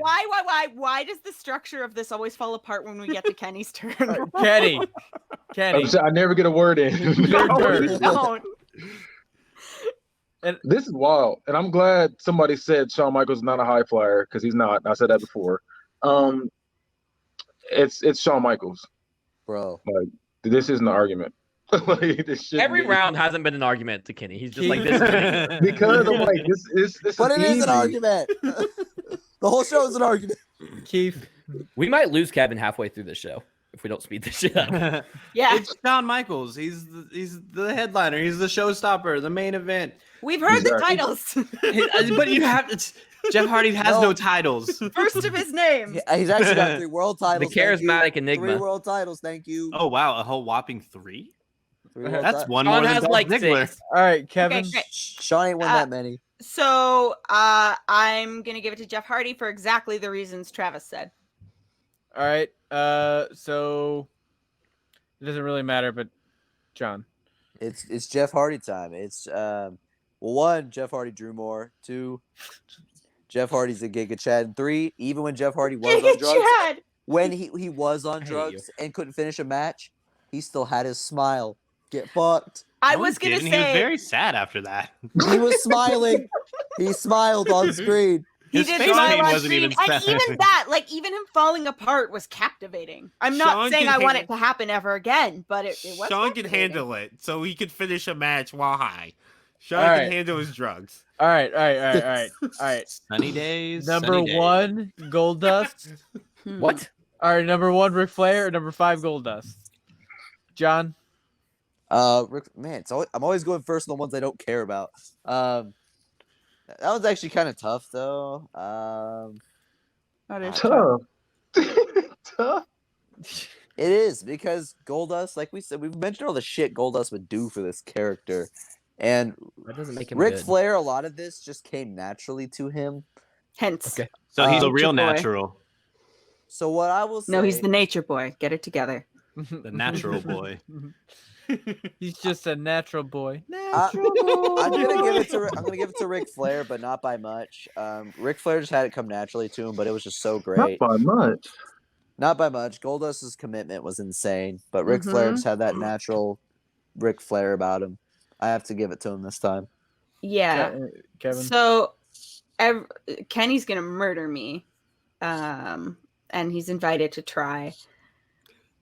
Why does the structure of this always fall apart when we get to Kenny's turn? Kenny. I never get a word in. Your No, turn. you don't. This is wild, and I'm glad somebody said Shawn Michaels is not a high flyer because he's not. I said that before. It's Shawn Michaels, bro. Like this isn't an argument. Like this shouldn't Every be. round hasn't been an argument to Kenny. He's just like, this is ridiculous. Because I'm like, this But is it is an easy. argument. The whole show is an argument. Keith. We might lose Kevin halfway through the show if we don't speed this shit up. Yeah, It's Shawn Michaels. He's the headliner. He's the showstopper, the main event. we've heard the Exactly. titles. But you have Jeff Hardy has no titles. First of his name. He's actually got 3 world titles. The charismatic thank you. enigma. 3 world titles. Thank you. Oh wow, a whole whopping 3. 3 world That's ti- one Sean more than has Dolph like Ziggler. 6. All right, Kevin. Okay, great. Sean ain't won that many. So I'm gonna give it to Jeff Hardy for exactly the reasons Travis said. All right. So it doesn't really matter, but John. It's Jeff Hardy time. It's well, 1, Jeff Hardy drew more. 2, Jeff Hardy's a Giga Chad. And 3, even when Jeff Hardy was on drugs, Chad. when he was on hate drugs and couldn't finish a match, he still had his smile. Get fucked. I No, was he gonna didn't. He was say very sad after that. He was smiling. He smiled on screen. he His did face smile paint on wasn't screen, even and sad. even that, like even him falling apart, was captivating. I'm not Sean saying can I want handle- it to happen ever again, but it was. Sean can captivating. handle it, so he could finish a match while high. Sean All right. can handle his drugs. All right. Sunny days. Number sunny days. 1, Gold Dust. What? All right, number 1, Ric Flair. Or number 5, Gold Dust. John. Man, I'm always going first on the ones I don't care about. That one's actually kind of tough though. That is Tough. Tough. It is because Goldust, like we said, we've mentioned all the shit Goldust would do for this character, and That doesn't make him Ric good. Flair. A lot of this just came naturally to him. Hence. Okay. So he's a Nature real boy. natural, So what I will say, No, he's the nature boy. Get it together. the natural boy. He's just a natural boy. I'm gonna give it to Ric Flair, but not by much. Ric Flair just had it come naturally to him, but it was just so Not great. by much. Not by much. Goldust's commitment was insane, but Ric Flair just had that natural Ric Flair about him. I have to give it to him this time. Yeah. Kevin. So Kenny's gonna murder me, and he's invited to try.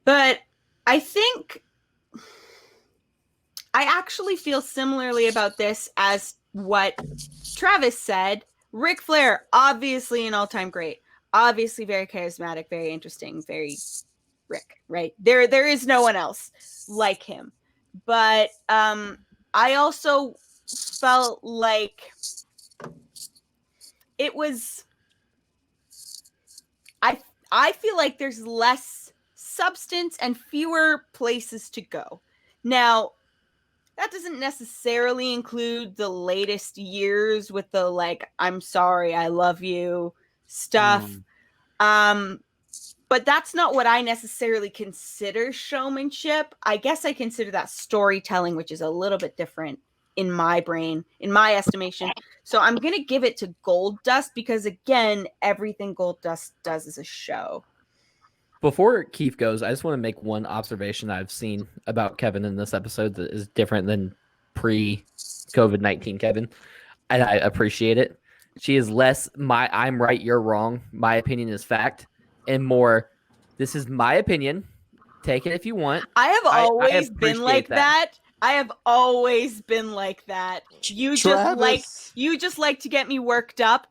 But I think I actually feel similarly about this as what Travis said. Ric Flair, obviously an all-time great, obviously very charismatic, very interesting, very Rick. Right there is no one else like him. But I also felt like it was. I feel like there's less substance and fewer places to go. Now, that doesn't necessarily include the latest years with the like, I'm sorry, I love you stuff. But that's not what I necessarily consider showmanship. I guess I consider that storytelling, which is a little bit different in my brain, in my estimation. So I'm going to give it to Goldust because, again, everything Goldust does is a show. Before Keith goes, I just want to make one observation I've seen about Kevin in this episode that is different than pre-COVID-19 Kevin, and I appreciate it. She is less I'm right, you're wrong, my opinion is fact, and more, this is my opinion, take it if you want. I have always I been like appreciate that. I have always been like that. You just like to get me worked up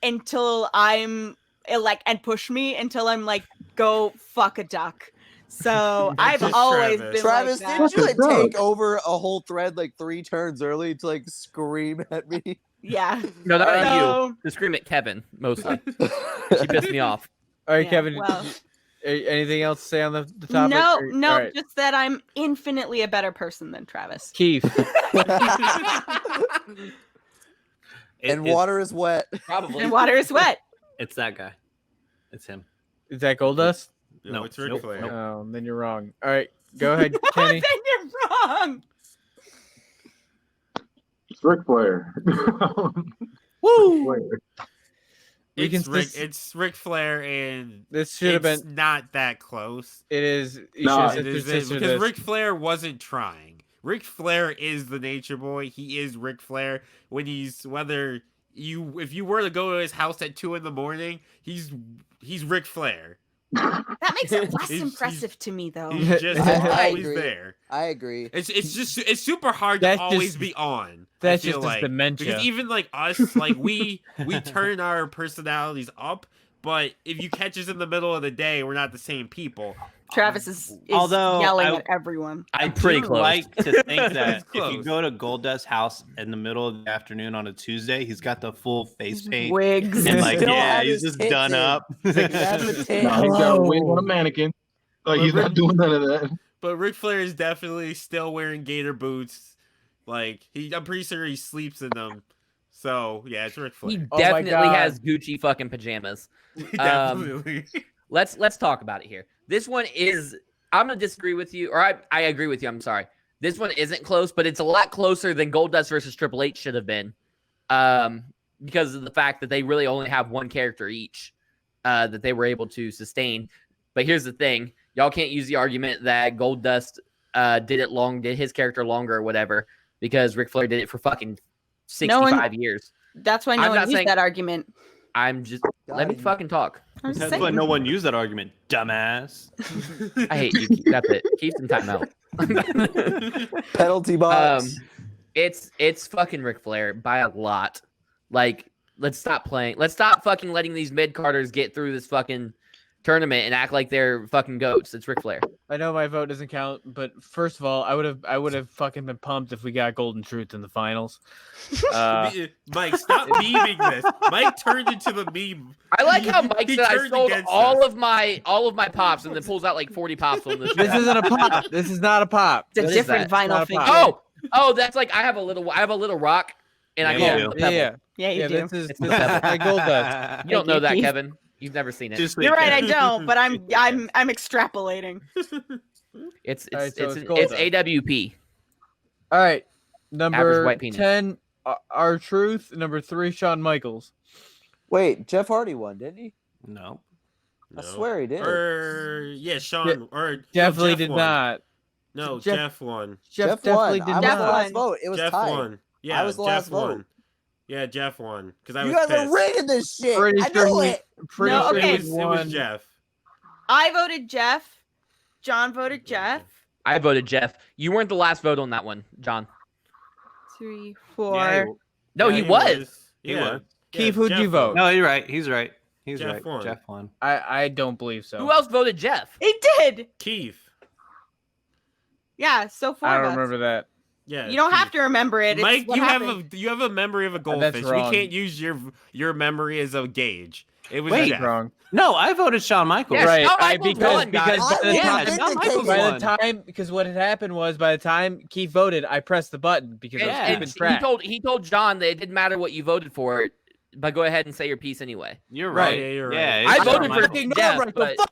until I'm like, and push me until I'm like, go fuck a duck. So I've just always Travis. been Travis, like that. didn't you like Fuck a take duck. over a whole thread like 3 turns early to like scream at me? Yeah. No, not at So- you. To scream at Kevin, mostly. She pissed me off. All right, Yeah, Kevin. well- Anything else to say on the topic? No, Or- no, all right. just that I'm infinitely a better person than Travis. Keith. And water is wet. Probably. And water is wet. It's that guy. It's him. Is that Goldust? No, it's Ric nope, Flair. nope. Oh, then you're wrong. All right, go ahead, Kenny. Then you're wrong. It's Ric Flair. Woo! Flair. We It's can Ric, s- it's Ric Flair, and This should have it's been. not that close. It is. You Nah, should have It is said because Ric Flair wasn't trying. Ric Flair is the Nature Boy. He is Ric Flair. When he's if you were to go to his house at 2 a.m, he's Ric Flair. That makes it less He's- impressive to me, though. He's just I always agree. there. I agree. It's super hard That's to always just- be on. That's I feel just his like. dementia. Because even like us, like we turn our personalities up, but if you catch us in the middle of the day, we're not the same people. Travis is Although yelling I- at everyone. I pretty do close. like to think It's that if close. you go to Goldust's house in the middle of the afternoon on a Tuesday, he's got the full face paint Wigs. and like Still yeah, have he's his just tits done in. up. He's got the tits. No, he's got a wig on a mannequin. Like he's not doing none of that. But Ric Flair is definitely still wearing gator boots. Like I'm pretty sure he sleeps in them. So yeah, it's Ric He Flair. Oh my definitely God. has Gucci fucking pajamas. Definitely. Let's talk about it here. This one is I'm gonna disagree with you, or I agree with you. I'm sorry. This one isn't close, but it's a lot closer than Goldust versus Triple H should have been, because of the fact that they really only have one character each that they were able to sustain. But here's the thing: y'all can't use the argument that Goldust did his character longer or whatever, because Ric Flair did it for fucking 65 years. That's why no I'm one not used saying- that argument. I'm just let me fucking talk. I'm just That's saying. why no one used that argument, dumbass. I hate you. That's it. Keep some time out. Penalty box. It's fucking Ric Flair by a lot. Like, let's stop playing. Let's stop fucking letting these mid carders get through this fucking tournament and act like they're fucking goats. It's Ric Flair. I know my vote doesn't count, but first of all, I would have fucking been pumped if we got Golden Truth in the finals. Mike, stop memeing this. Mike turned into the meme. I like how Mike He said I turned sold against all us. of my pops and then pulls out like 40 pops on this. This isn't a pop. This is not a pop. It's a What is different that? It's not vinyl a figure. pop. Oh, that's like I have a little rock and I Yeah, call you it do. the Yeah, pebble. yeah, Yeah, you yeah. do. This is It's this the is pebble. my gold dust. You don't know you, that, Keith. Kevin. You've never seen it. Just You're right, I like- don't, but I'm extrapolating. It's All right, so it's it's gold it's dust. AWP. All right, number white penis. 10, our truth. Number 3, Shawn Michaels. Wait, Jeff Hardy won, didn't he? No. I swear he did. Sean Yeah, or Definitely no, Jeff did won. not. No, Jeff- Jeff won. Jeff won. definitely did I was Jeff the not. last won. vote. It was Jeff tied. won. Yeah, I was the Jeff last vote. won. Yeah, Jeff won because I You was guys pissed. are rigging this shit. Pretty I sure knew he- it. Pretty No, sure okay. he It was won. Jeff. I voted Jeff. John voted Jeff. I voted Jeff. You weren't the last vote on that one, John. 3, 4. Yeah, No, yeah, he was. He Yeah. was. Keith, who'd Jeff you vote? won. No, you're right. He's right. He's Jeff right. won. Jeff won. I don't believe so. Who else voted Jeff? It did. Keith. Yeah, so 4 I of don't us. remember that. Yeah. You don't Keith. have to remember it. It's Mike, what you happened. have a memory of a That's goldfish. We wrong. can't use your memory as a gauge. It was Wait, Jeff. Wrong. No, I voted Shawn Michaels. Yeah, Right, Shawn I- Michaels because- won, guys. because by the I time- was Shawn Michaels By won. the time, because what had happened was by the time Keith voted, I pressed the button because I was And keeping track. he told John that it didn't matter what you voted for, but go ahead and say your piece anyway. You're Right. right. Yeah, you're right. Yeah, I it's voted Shawn for Michaels. Fucking no, Jeff, right, but- fuck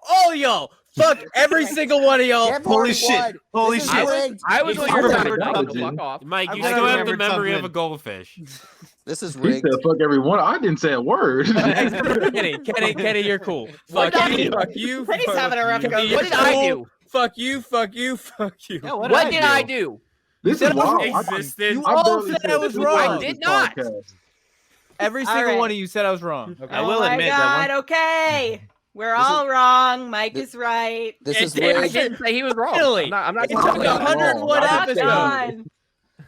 all y'all. Fuck every single one of y'all. Jeff Holy Hardy shit. won. Holy This is shit. rigged. I was This on is your rigged. side. Technology. Fuck off. Mike, you I still have the remembered memory of something. a goldfish. This is He rigged. said fuck everyone. I didn't say a word. Kenny, you're cool. What Fuck did you, I fuck you. Kenny's fuck having a rough you. go. What did I do? Fuck you, fuck you, fuck you. Yeah, What did I do? This said is I was wild. wrong. Existed. You all barely said I was two wrong. words I on did this not. podcast. Every All single right. one of you said I was wrong. Okay. I will oh admit my that God, okay. We're all wrong. Mike is right. This is I rigged. didn't say he was wrong. Really? I'm not It took talking about 101 Rock episodes. on.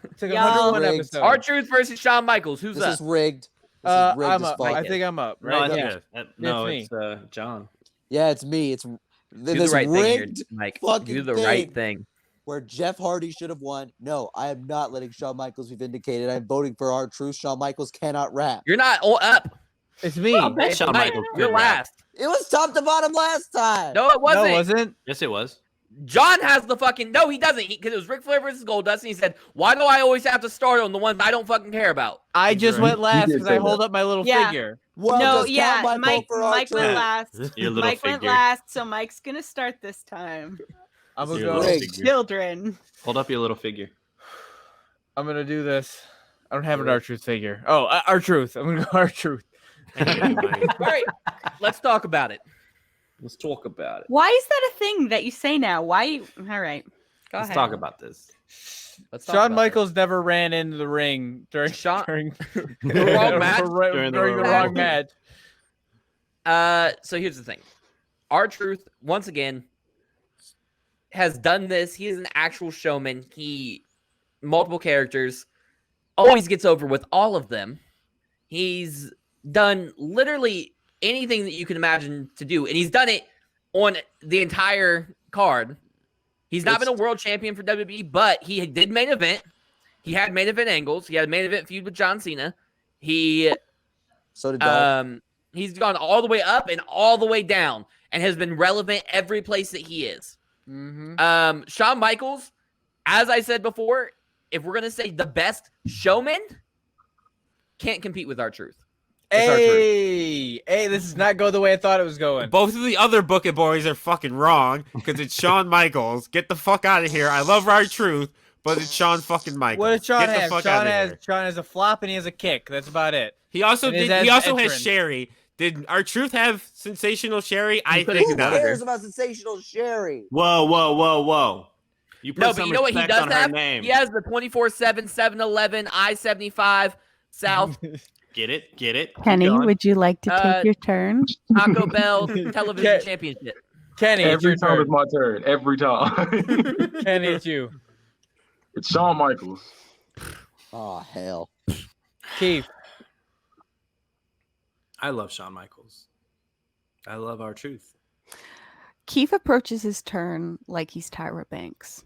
It took Y'all 101 rigged. episodes. our truth versus Shawn Michaels. Who's This up? is rigged. This is rigged I'm as up. fuck. I think I'm up. No, Right? I Yeah. think no, It's it's John. Yeah, it's me. It's Do this the right thing, here, rigged Mike. fucking Do the right thing. thing. where Jeff Hardy should have won. No, I am not letting Shawn Michaels be vindicated. I'm voting for our truth. Shawn Michaels cannot rap. You're not all up. It's me. I bet Shawn Mike, Michaels you're could rap. last. It was top to bottom last time. No, it wasn't. No, it wasn't. Yes, it was. John has the fucking. No, he doesn't. Because it was Ric Flair versus Goldust, and he said, "Why do I always have to start on the ones I don't fucking care about?" I just right. went last did because say I that. hold up my little Yeah. figure. Well, No, just yeah, count my vote for our Mike went truth. last. Your little Mike went figure. last, so Mike's gonna start this time. I'm gonna Your go. little Rigged. figure. Children. Hold up your little figure. I'm gonna do this. I don't have an R-Truth figure. Oh, R-Truth. I'm gonna go R-Truth. All right, let's talk about it. Let's talk about it. Why is that a thing that you say now? Why? All right. Let's talk about this. Let's talk Shawn about Michaels never ran into the ring during Shawn- the wrong match? During the during the Royal wrong Rumble. match. So here's the thing. R-Truth, once again, has done this. He is an actual showman. He multiple characters, always gets over with all of them. He's done literally anything that you can imagine to do, and he's done it on the entire card. He's not been a world champion for WWE, but he did main event. He had main event angles. He had a main event feud with John Cena. So did Dolph. He's gone all the way up and all the way down and has been relevant every place that he is. Mm-hmm. Shawn Michaels, as I said before, if we're going to say the best showman, can't compete with R-Truth. Hey, this does not go the way I thought it was going. Both of the other Book It boys are fucking wrong because it's Shawn Michaels. Get the fuck out of here. I love R-Truth, but it's Shawn fucking Michaels. What does Shawn Get the have? fuck Shawn outta has here. Shawn has a flop and he has a kick. That's about it. He also And his did. He also entrance. has Sherry. Did R-Truth have sensational Sherry? I put think Who not. cares about sensational Sherry? Whoa. You put No, but some you know what he respect does on her have? name. He has the 24/7, 7-Eleven, I-75 South, Get it? Keep Kenny, going. would you like to take your turn? Taco Bell Television Championship. Kenny, it's your Every time turn. it's my turn. Every time. Kenny, it's you. It's Shawn Michaels. Oh hell. Keith. I love Shawn Michaels. I love R-Truth. Keith approaches his turn like he's Tyra Banks.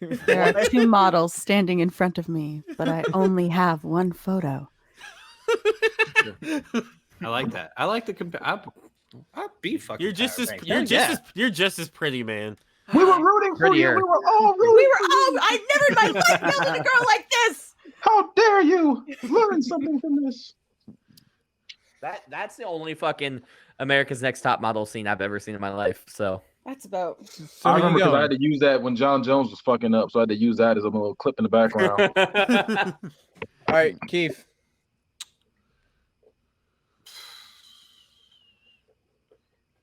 There are two models standing in front of me, but I only have one photo. I like that. I like the compare. I'll be fucking. You're just Tyra as Banks. you're just as pretty, man. We were rooting for Prettier. you. We were all rooting. We were all. I never in my life met with a girl like this. How dare you learn something from this? That's the only fucking America's Next Top Model scene I've ever seen in my life. So That's about. So I where you remember because I going? had to use that when John Jones was fucking up, so I had to use that as a little clip in the background. All right, Keith.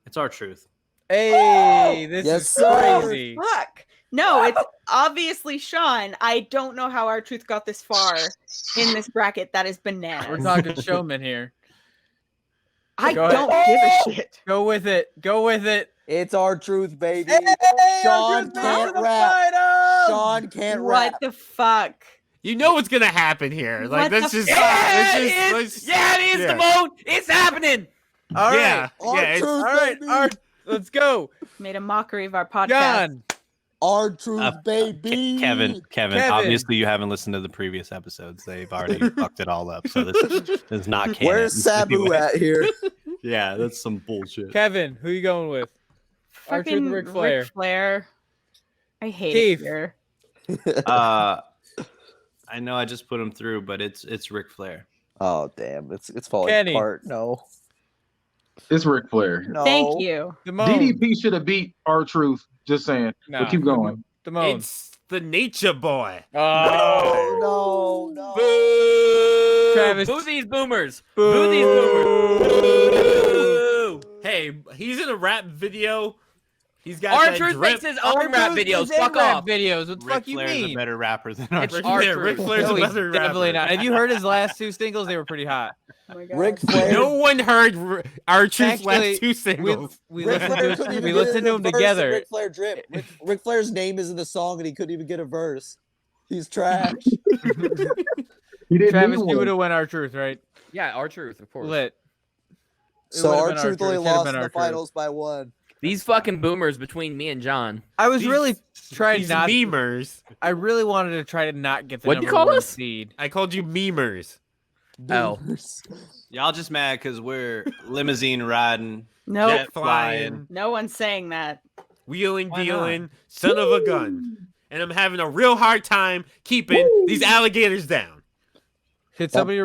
It's R-Truth. Hey, this yes, is sir. crazy. Fuck. No, it's obviously Shawn. I don't know how R-Truth got this far in this bracket. That is We're bananas. talking showman here. I Go don't ahead. give a shit. Go with it. Go with it. It's R-Truth, baby. Hey, Shawn R-Truth can't makes the rap. final. Sean can't What rap. the fuck? You know what's gonna happen here. Like What let's the just fuck? let's yeah, it is, yeah. Timon. It's happening. All right. yeah, it's, R-Truth, All right. baby. All right. Let's go. Made a mockery of our podcast. John. R-Truth, baby. Kevin, Kevin. obviously you haven't listened to the previous episodes. They've already fucked it all up. So this is not canon. Where's Sabu Anyway. at here? Yeah, that's some bullshit. Kevin, who you going with? R-Truth Fucking or Ric Flair? Ric Flair. I hate Keith. it here. I know I just put him through, but it's Ric Flair. Oh damn, it's falling Kenny. apart. No. It's Ric Flair. No. Thank you. Damone. DDP should have beat R-Truth. Just saying. Nah. But keep going. Damone. it's the Nature Boy. Oh. No. Boo! Travis. Boo these boomers. Boo. Boo these boomers. Boo. Hey, he's in a rap video. He's got that R-Truth drip. makes his own rap R-Truth videos. is in Fuck rap off. videos. What the Ric fuck you Flair's mean? a better rapper than It's R-Truth. R-Truth. Ric Flair's No, a he's better definitely rapper. not. Have you heard his last two singles? They were pretty hot. Oh my God. Ric Flair. No one heard R-Truth's Actually, last two singles. We Ric listened Flair to couldn't even we get listened in to a them verse of together. Ric Flair drip. Ric Flair's name is in the song, and he couldn't even get a verse. He's trash. He didn't Travis, need you would one. have won R-Truth, right? Yeah, R-Truth, of course. Lit. It So would've been R-Truth only It could've lost been in the R-Truth. finals by one. These fucking boomers between me and John. I was These- really trying These not. memers. I really wanted to try to not get the What'd you number call one us? seed. I called you memers. Oh. Y'all just mad because we're limousine riding, Nope. jet flying. No one's saying that. Wheeling, Why not? dealing, son of a gun. And I'm having a real hard time keeping these alligators down. Hit somebody.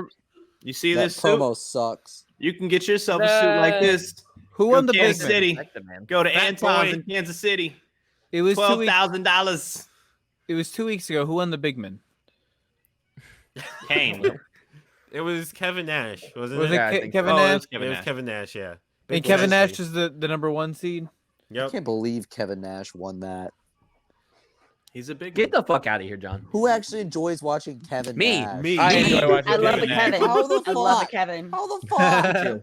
You see That this suit? promo sucks. You can get yourself a suit like this. Who Go won the Kansas big City. man? Go to Fat Anton's boy. in Kansas City. It was 2 weeks. $12,000. It was 2 weeks ago. Who won the big man? Kane. It was Kevin Nash, wasn't Was it? it Yeah, I think Kevin Oh, it Nash? was It Kevin was Nash. Kevin Nash, yeah. And Big Kevin Nash. Nash is the number one seed. I Yep. can't believe Kevin Nash won that. He's a big Get the fuck out of here, John. Who actually enjoys watching Kevin Me. Nash? Me. I enjoy watching I love a Kevin Nash. Kevin. How the I love a fuck? Kevin. How the fuck? too.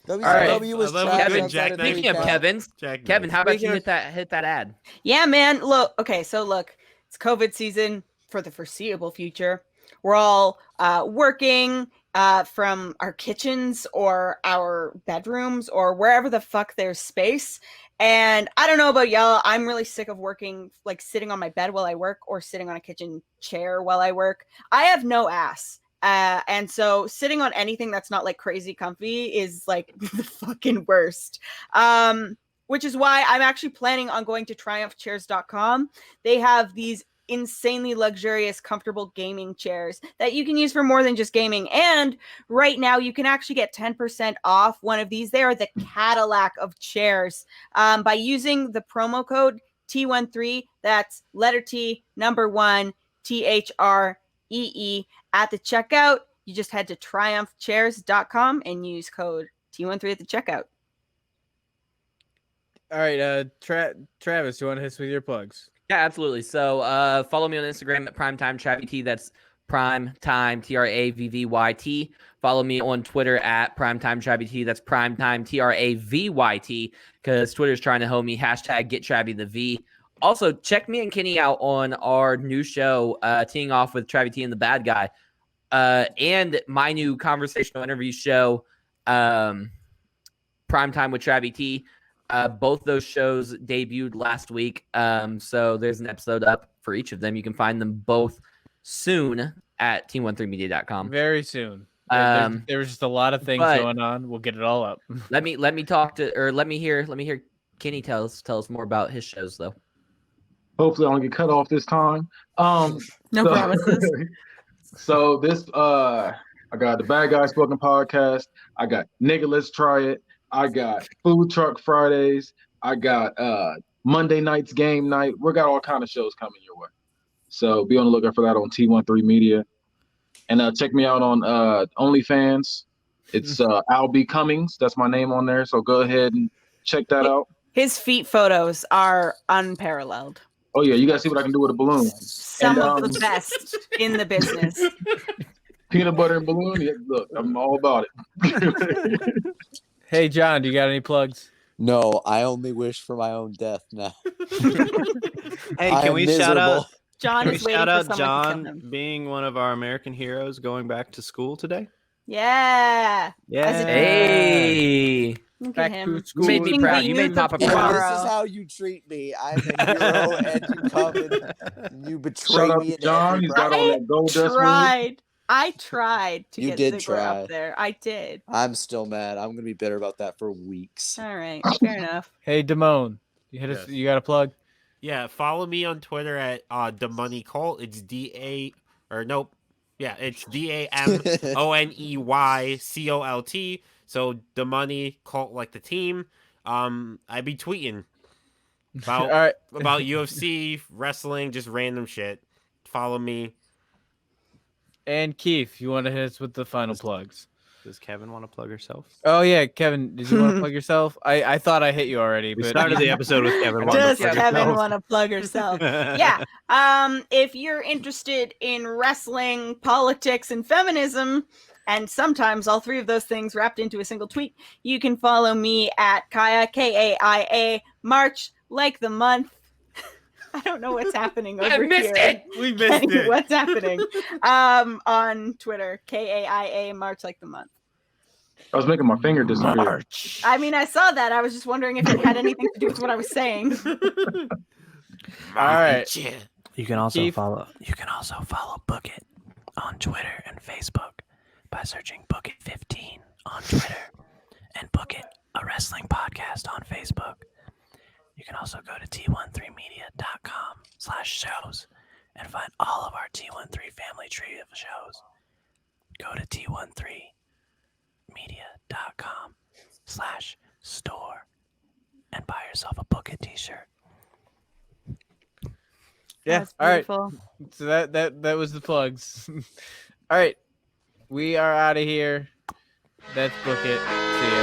WCW was I love a trash good outside Jack of Knight. Speaking of Recap. Kevin's, Jack Kevin, Knight. how about Speaking you of- hit that ad? Yeah, man. Look, okay, so look, it's COVID season for the foreseeable future. We're all working from our kitchens or our bedrooms or wherever the fuck there's space. And I don't know about y'all, I'm really sick of working, like sitting on my bed while I work or sitting on a kitchen chair while I work. I have no ass. And so sitting on anything that's not like crazy comfy is like the fucking worst. Which is why I'm actually planning on going to triumphchairs.com. They have these insanely luxurious, comfortable gaming chairs that you can use for more than just gaming. And right now, you can actually get 10% off one of these. They are the Cadillac of chairs by using the promo code T13. That's letter T, number 1, THREE at the checkout. You just head to triumphchairs.com and use code T13 at the checkout. All right, Travis, you want to hit us with your plugs? Yeah, absolutely. So follow me on Instagram at Primetime TravvyT. That's Primetime TRAVVYT. Follow me on Twitter at Primetime TravvyT. That's Primetime TRAVYT, because Twitter's trying to hold me. Hashtag Get Travvy the V. Also, check me and Kenny out on our new show, Teeing Off with Travvy T and the Bad Guy, and my new conversational interview show, Primetime with Travvy T. Both those shows debuted last week. So there's an episode up for each of them. You can find them both soon at team13media.com. Very soon. Um, There was just a lot of things but- going on. We'll get it all up. let me hear Kenny tell us more about his shows though. Hopefully, I don't get cut off this time. No promises. So this, I got the Bad Guy Spoken podcast. I got Nigga Let's Try It. I got Food Truck Fridays. I got Monday nights game night. We got all kind of shows coming your way. So be on the lookout for that on T13 Media. And check me out on OnlyFans. It's Al B. Cummings. That's my name on there. So go ahead and check that out. His feet photos are unparalleled. Oh yeah, you guys see what I can do with a balloon. Some And, of the best in the business. Peanut butter and balloon. Yeah, look, I'm all about it. Hey, John, do you got any plugs? No, I only wish for my own death now. Hey, I can am we shout out? miserable. John Can we is waiting shout for out someone to kill John him. being one of our American heroes going back to school today? Yeah. As a- Hey, Look Back at to him. school. You made me Teaching proud. the You made youth Papa of Yeah, proud. this tomorrow. is how you treat me. I'm a hero, and you come and you betray Shout out me to in John. every He's got on bracket. that gold dust ring. I tried to You get did Ziggler try. up there. I did. I'm still mad. I'm gonna be bitter about that for weeks. All right. Fair enough. Hey, Damone, you hit us. Yes. You got a plug? Yeah, follow me on Twitter at the Money Cult. It's DA or nope. Yeah, it's DAMONEYCOLT. So the Money Cult like the team. I be tweeting All about right. about UFC, wrestling, just random shit. Follow me. And Keith, you want to hit us with the final plugs? Does Kevin want to plug herself? Oh yeah, Kevin, did you want to plug yourself? I thought I hit you already, We but started the episode with Kevin. wanting to Does plug Kevin herself. want to plug herself? Yeah. If you're interested in wrestling, politics, and feminism, and sometimes all three of those things wrapped into a single tweet, you can follow me at Kaya, Kaia, March like the month. I don't know what's happening over I missed here. it. We missed it. What's happening? On Twitter, Kaia, March like the month. I was making my finger disappear. I mean, I saw that. I was just wondering if it had anything to do with what I was saying. all right. You can also Keith? follow. You can also follow Book It on Twitter and Facebook by searching Book It 15 on Twitter and Book It, a wrestling podcast, on Facebook. You can also go to t13media.com/shows and find all of our T13 family tree of shows. Go to t13media.com/store and buy yourself a Book It t-shirt. Yeah. That's All right. beautiful. So that was the plugs. All right. We are out of here. That's Book It. See ya.